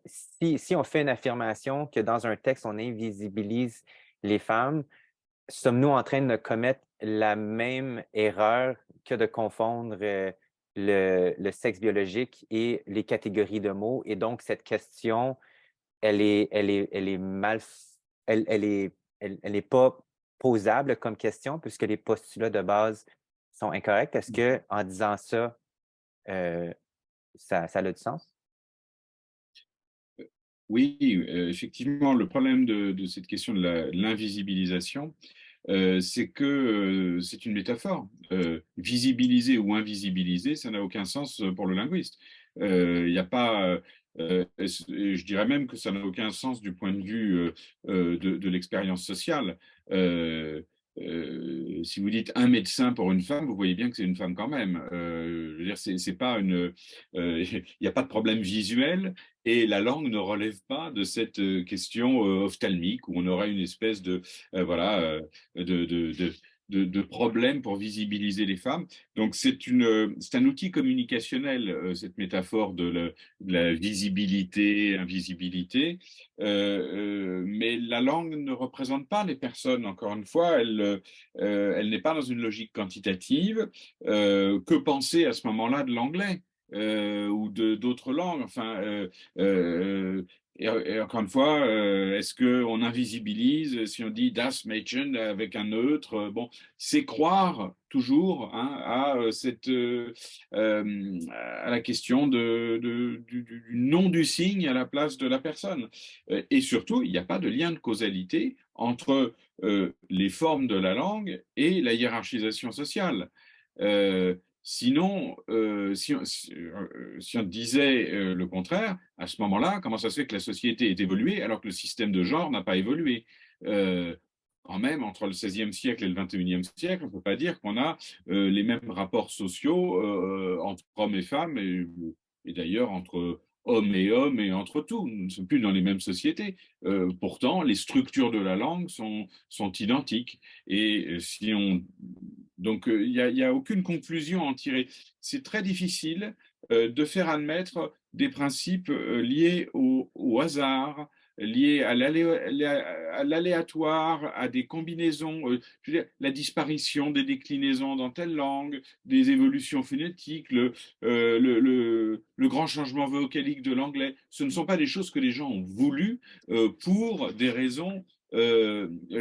si on fait une affirmation que dans un texte, on invisibilise les femmes, sommes-nous en train de commettre la même erreur que de confondre le sexe biologique et les catégories de mots? Et donc, cette question, elle est mal, elle est pas posable comme question puisque les postulats de base sont incorrects. Est-ce que en disant ça, euh, ça a du sens? Oui, effectivement, le problème de cette question de l'invisibilisation, c'est que c'est une métaphore. Visibiliser ou invisibiliser, ça n'a aucun sens pour le linguiste. Il n'y a pas, je dirais même que ça n'a aucun sens du point de vue de l'expérience sociale. Si vous dites un médecin pour une femme, vous voyez bien que c'est une femme quand même. Je veux dire, c'est pas une, il n'y a pas de problème visuel. Et la langue ne relève pas de cette question ophtalmique où on aurait une espèce de voilà de problème pour visibiliser les femmes. Donc c'est un outil communicationnel cette métaphore de la visibilité, invisibilité. Mais la langue ne représente pas les personnes. Encore une fois, elle n'est pas dans une logique quantitative. Que penser à ce moment-là de l'anglais? Ou d'autres langues. Enfin, et encore une fois, est-ce qu'on invisibilise si on dit das Mädchen avec un neutre? Bon, c'est croire toujours hein, à la question du nom du signe à la place de la personne. Et surtout, il n'y a pas de lien de causalité entre les formes de la langue et la hiérarchisation sociale. Sinon, si on disait le contraire, à ce moment-là, comment ça se fait que la société est évoluée alors que le système de genre n'a pas évolué? Quand même, entre le XVIe siècle et le XXIe siècle, on ne peut pas dire qu'on a les mêmes rapports sociaux entre hommes et femmes, et d'ailleurs entre hommes et entre tout. Nous ne sommes plus dans les mêmes sociétés. Pourtant, les structures de la langue sont identiques. Et si on donc, il n'y a aucune conclusion à en tirer. C'est très difficile de faire admettre des principes liés au hasard, liés à l'aléatoire, à des combinaisons, je veux dire, la disparition des déclinaisons dans telle langue, des évolutions phonétiques, le grand changement vocalique de l'anglais. Ce ne sont pas des choses que les gens ont voulu pour des raisons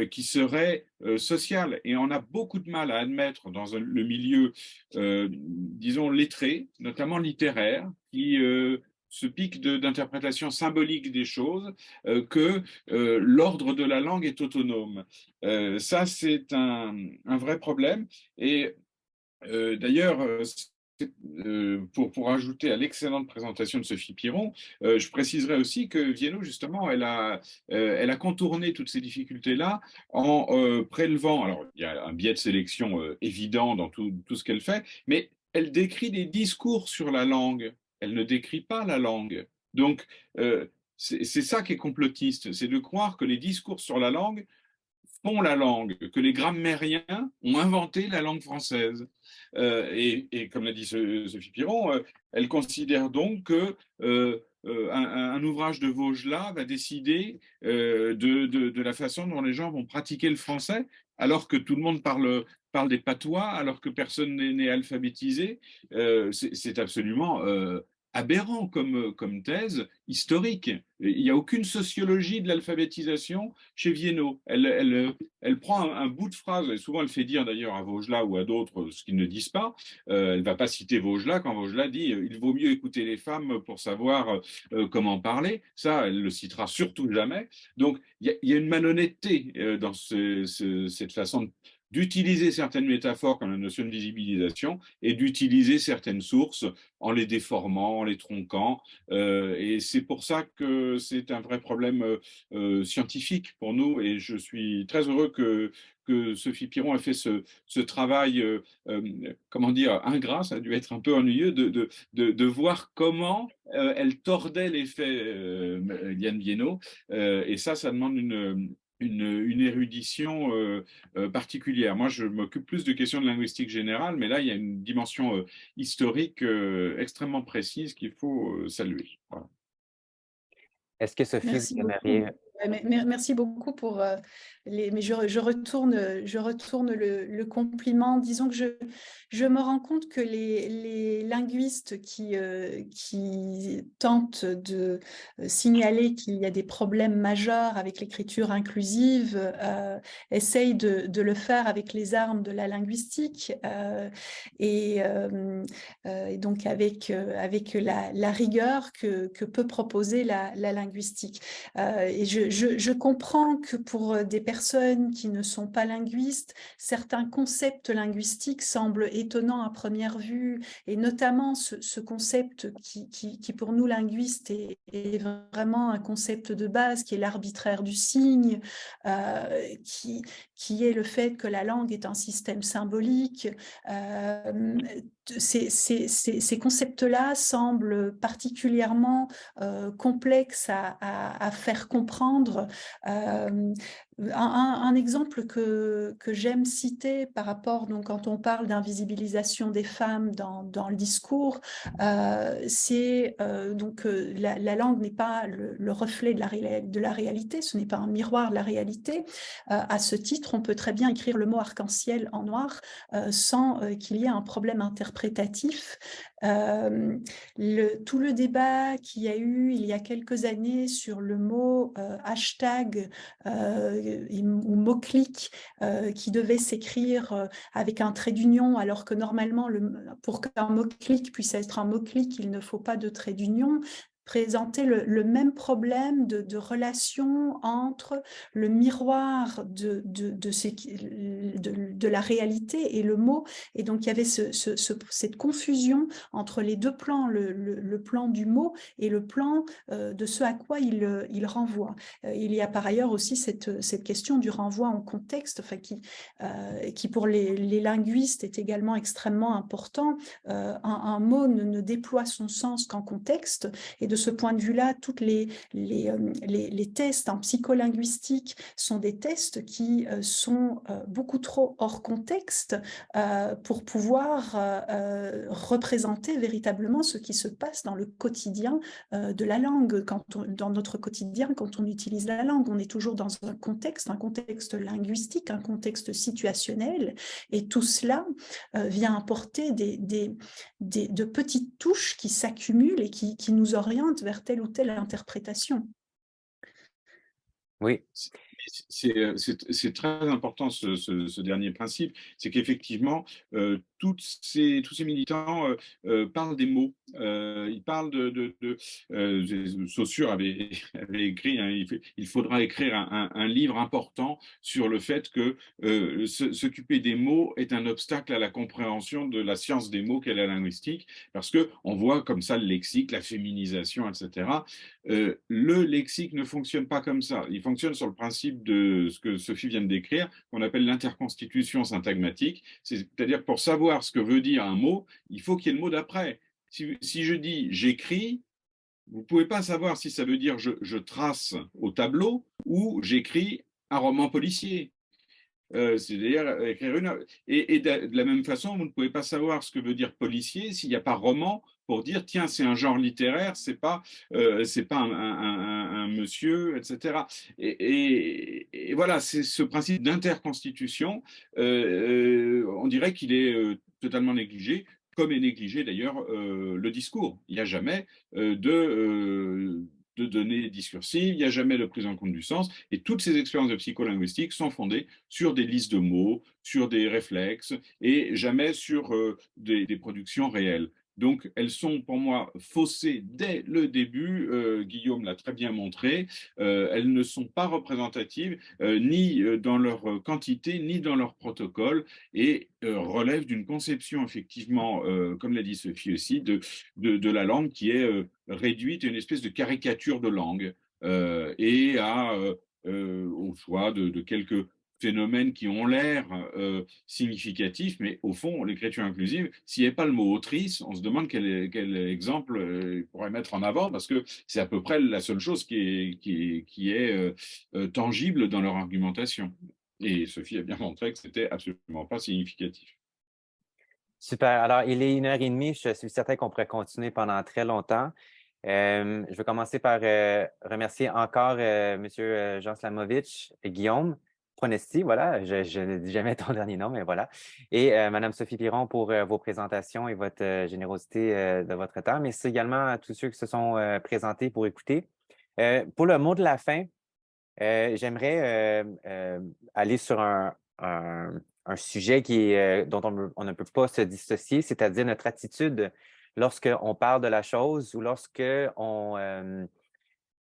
qui serait sociale. Et on a beaucoup de mal à admettre dans le milieu, disons, lettré, notamment littéraire, qui se pique d'interprétation symbolique des choses, que l'ordre de la langue est autonome. Ça, c'est un vrai problème. Et d'ailleurs, pour ajouter à l'excellente présentation de Sophie Piron, je préciserai aussi que Viennot, justement, elle a contourné toutes ces difficultés-là en prélevant, alors il y a un biais de sélection évident dans tout ce qu'elle fait, mais elle décrit des discours sur la langue, elle ne décrit pas la langue. Donc, c'est ça qui est complotiste, c'est de croire que les discours sur la langue font la langue, que les grammairiens ont inventé la langue française. Et comme l'a dit Sophie Piron, elle considère donc que un ouvrage de Vaugelas va décider de la façon dont les gens vont pratiquer le français, alors que tout le monde parle des patois, alors que personne n'est alphabétisé. C'est absolument aberrant comme thèse historique. Il n'y a aucune sociologie de l'alphabétisation chez Viennot. Elle prend un bout de phrase, et souvent elle fait dire d'ailleurs à Vaugelas ou à d'autres ce qu'ils ne disent pas. Elle ne va pas citer Vaugelas quand Vaugelas dit il vaut mieux écouter les femmes pour savoir comment parler. Ça, elle le citera surtout jamais. Donc il y a une malhonnêteté dans cette façon d'utiliser certaines métaphores comme la notion de visibilisation et d'utiliser certaines sources en les déformant, en les tronquant. Et c'est pour ça que c'est un vrai problème scientifique pour nous. Et je suis très heureux que Sophie Piron ait fait ce travail, comment dire, ingrat, ça a dû être un peu ennuyeux, de voir comment elle tordait les faits, Liane Viennot. Et ça demande une érudition particulière. Moi, je m'occupe plus de questions de linguistique générale, mais là, il y a une dimension historique extrêmement précise qu'il faut saluer. Voilà. Est-ce que Sophie, vous Merci aimeriez... beaucoup. Merci beaucoup pour mais je retourne le compliment. Disons que je me rends compte que les linguistes qui tentent de signaler qu'il y a des problèmes majeurs avec l'écriture inclusive essayent de le faire avec les armes de la linguistique et donc avec la rigueur que peut proposer la linguistique. Et je comprends que pour des personnes qui ne sont pas linguistes, certains concepts linguistiques semblent étonnants à première vue, et notamment ce concept qui pour nous linguistes est vraiment un concept de base, qui est l'arbitraire du signe, qui est le fait que la langue est un système symbolique. Ces concepts-là semblent particulièrement complexes à faire comprendre. Un exemple que j'aime citer par rapport, donc, quand on parle d'invisibilisation des femmes dans le discours, c'est donc la langue n'est pas le reflet de la réalité, ce n'est pas un miroir de la réalité. À ce titre, on peut très bien écrire le mot arc-en-ciel en noir sans qu'il y ait un problème interprétatif. Tout le débat qu'il y a eu il y a quelques années sur le mot hashtag ou mot-clic qui devait s'écrire avec un trait d'union, alors que normalement, pour qu'un mot-clic puisse être un mot-clic, il ne faut pas de trait d'union, présenter le même problème de relation entre le miroir de la réalité et le mot. Et donc, il y avait cette confusion entre les deux plans, le plan du mot et le plan de ce à quoi il renvoie. Il y a par ailleurs aussi cette question du renvoi en contexte, enfin, qui pour les linguistes est également extrêmement important. Un mot ne déploie son sens qu'en contexte, et de ce point de vue-là, tous les tests en psycholinguistique sont des tests qui sont beaucoup trop hors contexte pour pouvoir représenter véritablement ce qui se passe dans le quotidien de la langue. Dans notre quotidien, quand on utilise la langue, on est toujours dans un contexte linguistique, un contexte situationnel, et tout cela vient apporter de petites touches qui s'accumulent et qui nous orientent vers telle ou telle interprétation. Oui. C'est très important ce dernier principe, c'est qu'effectivement, tous ces militants parlent des mots. Ils parlent Saussure avait écrit, hein, il faudra écrire un livre important sur le fait que s'occuper des mots est un obstacle à la compréhension de la science des mots qu'est la linguistique, parce qu'on voit comme ça le lexique, la féminisation, etc. Le lexique ne fonctionne pas comme ça. Il fonctionne sur le principe de ce que Sophie vient de décrire, qu'on appelle l'interconstitution syntagmatique. C'est-à-dire, pour savoir ce que veut dire un mot, il faut qu'il y ait le mot d'après. Si je dis « j'écris », vous ne pouvez pas savoir si ça veut dire je trace au tableau ou j'écris un roman policier. C'est-à-dire écrire et de la même façon, vous ne pouvez pas savoir ce que veut dire policier s'il n'y a pas roman pour dire tiens, c'est un genre littéraire, c'est pas un monsieur, etc. Et voilà, c'est ce principe d'interconstitution. On dirait qu'il est totalement négligé, comme est négligé d'ailleurs le discours. Il n'y a jamais de données discursives, il n'y a jamais de prise en compte du sens, et toutes ces expériences de psycholinguistique sont fondées sur des listes de mots, sur des réflexes, et jamais sur des productions réelles. Donc, elles sont pour moi faussées dès le début, Guillaume l'a très bien montré, elles ne sont pas représentatives ni dans leur quantité, ni dans leur protocole, et relèvent d'une conception effectivement, comme l'a dit Sophie aussi, de la langue qui est réduite à une espèce de caricature de langue et au choix de quelques phénomènes qui ont l'air significatifs, mais au fond, l'écriture inclusive, s'il n'y avait pas le mot autrice, on se demande quel exemple il pourrait mettre en avant, parce que c'est à peu près la seule chose qui est tangible dans leur argumentation. Et Sophie a bien montré que ce n'était absolument pas significatif. Super. Alors, il est 1h30. Je suis certain qu'on pourrait continuer pendant très longtemps. Je vais commencer par remercier encore M. Jean Slamovitch et Guillaume Pronesti, voilà, je ne dis jamais ton dernier nom, mais voilà, et Mme Sophie Piron pour vos présentations et votre générosité de votre temps, mais c'est également à tous ceux qui se sont présentés pour écouter. Pour le mot de la fin, j'aimerais aller sur un sujet dont on ne peut pas se dissocier, c'est-à-dire notre attitude lorsqu'on parle de la chose ou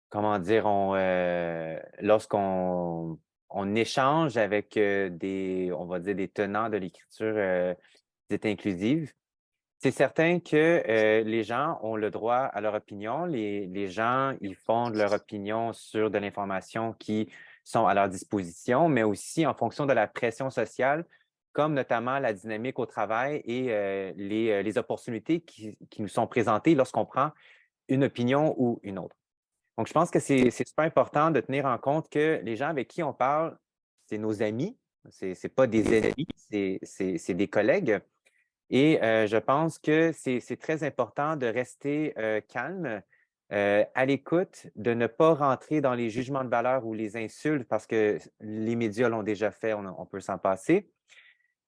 comment dire, lorsqu'on échange avec on va dire, des tenants de l'écriture dite inclusive. C'est certain que les gens ont le droit à leur opinion. Les gens, ils fondent leur opinion sur de l'information qui sont à leur disposition, mais aussi en fonction de la pression sociale, comme notamment la dynamique au travail et les opportunités qui nous sont présentées lorsqu'on prend une opinion ou une autre. Donc, je pense que c'est super important de tenir en compte que les gens avec qui on parle, c'est nos amis, c'est pas des ennemis, c'est des collègues. Et je pense que c'est très important de rester calme, à l'écoute, de ne pas rentrer dans les jugements de valeur ou les insultes parce que les médias l'ont déjà fait, on peut s'en passer.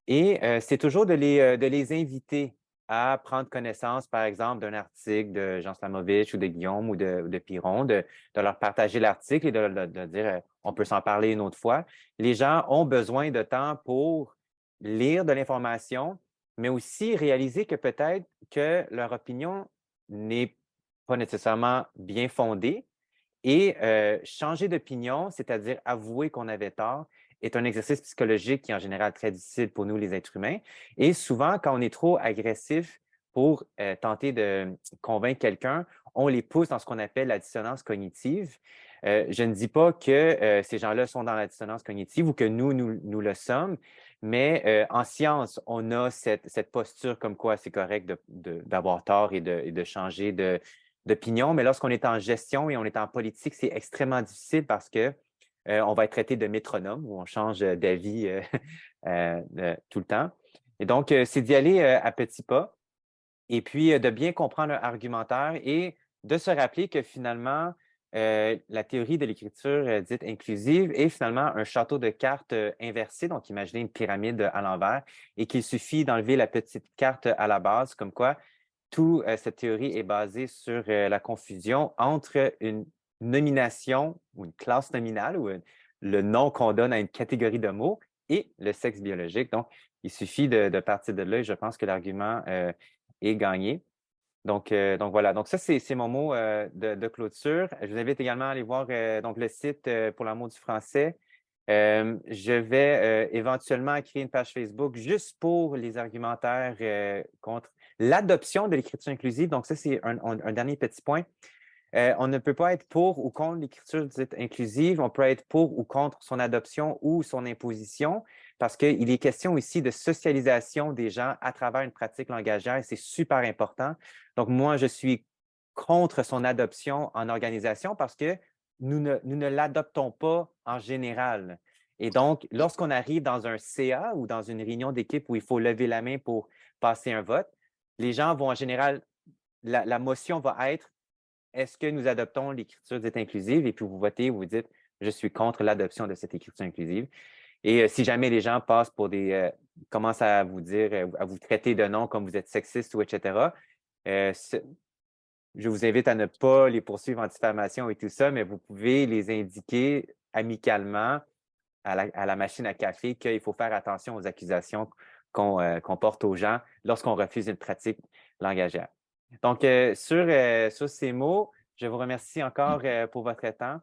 Et c'est toujours de les inviter à prendre connaissance, par exemple, d'un article de Jean Slamovitch ou de Guillaume ou de Piron, de leur partager l'article et de dire on peut s'en parler une autre fois. Les gens ont besoin de temps pour lire de l'information, mais aussi réaliser que peut-être que leur opinion n'est pas nécessairement bien fondée et changer d'opinion, c'est-à-dire avouer qu'on avait tort, est un exercice psychologique qui est en général très difficile pour nous, les êtres humains. Et souvent, quand on est trop agressif pour tenter de convaincre quelqu'un, on les pousse dans ce qu'on appelle la dissonance cognitive. Je ne dis pas que ces gens-là sont dans la dissonance cognitive ou que nous le sommes, mais en science, on a cette posture comme quoi c'est correct d'avoir tort et de changer d'opinion. Mais lorsqu'on est en gestion et on est en politique, c'est extrêmement difficile parce que on va être traité de métronome où on change d'avis tout le temps. Et donc, c'est d'y aller à petits pas et puis de bien comprendre leur argumentaire et de se rappeler que finalement, la théorie de l'écriture dite inclusive est finalement un château de cartes inversé. Donc, imaginez une pyramide à l'envers et qu'il suffit d'enlever la petite carte à la base, comme quoi toute cette théorie est basée sur la confusion entre une nomination ou une classe nominale ou le nom qu'on donne à une catégorie de mots et le sexe biologique. Donc, il suffit de partir de là et je pense que l'argument est gagné. Donc voilà. Donc, ça, c'est mon mot de clôture. Je vous invite également à aller voir donc le site pour l'amour du français. Je vais éventuellement créer une page Facebook juste pour les argumentaires contre l'adoption de l'écriture inclusive. Donc, ça, c'est un dernier petit point. On ne peut pas être pour ou contre l'écriture dite inclusive. On peut être pour ou contre son adoption ou son imposition parce qu'il est question ici de socialisation des gens à travers une pratique langagière et c'est super important. Donc, moi, je suis contre son adoption en organisation parce que nous ne l'adoptons pas en général. Et donc, lorsqu'on arrive dans un CA ou dans une réunion d'équipe où il faut lever la main pour passer un vote, les gens vont en général, la motion va être est-ce que nous adoptons l'écriture dite inclusive? Et puis vous votez, vous dites je suis contre l'adoption de cette écriture inclusive. Et si jamais les gens passent pour commencent à vous dire, à vous traiter de noms comme vous êtes sexiste ou etc., je vous invite à ne pas les poursuivre en diffamation et tout ça, mais vous pouvez les indiquer amicalement à la machine à café qu'il faut faire attention aux accusations qu'on porte aux gens lorsqu'on refuse une pratique langagière. Donc, sur ces mots, je vous remercie encore pour votre temps.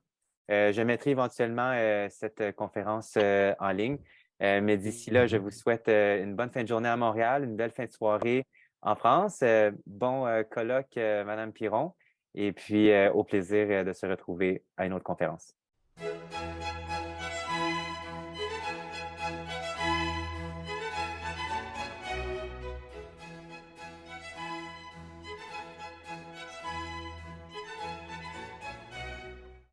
Je mettrai éventuellement cette conférence en ligne. Mais d'ici là, je vous souhaite une bonne fin de journée à Montréal, une belle fin de soirée en France. Bon colloque, Madame Piron. Et puis, au plaisir de se retrouver à une autre conférence.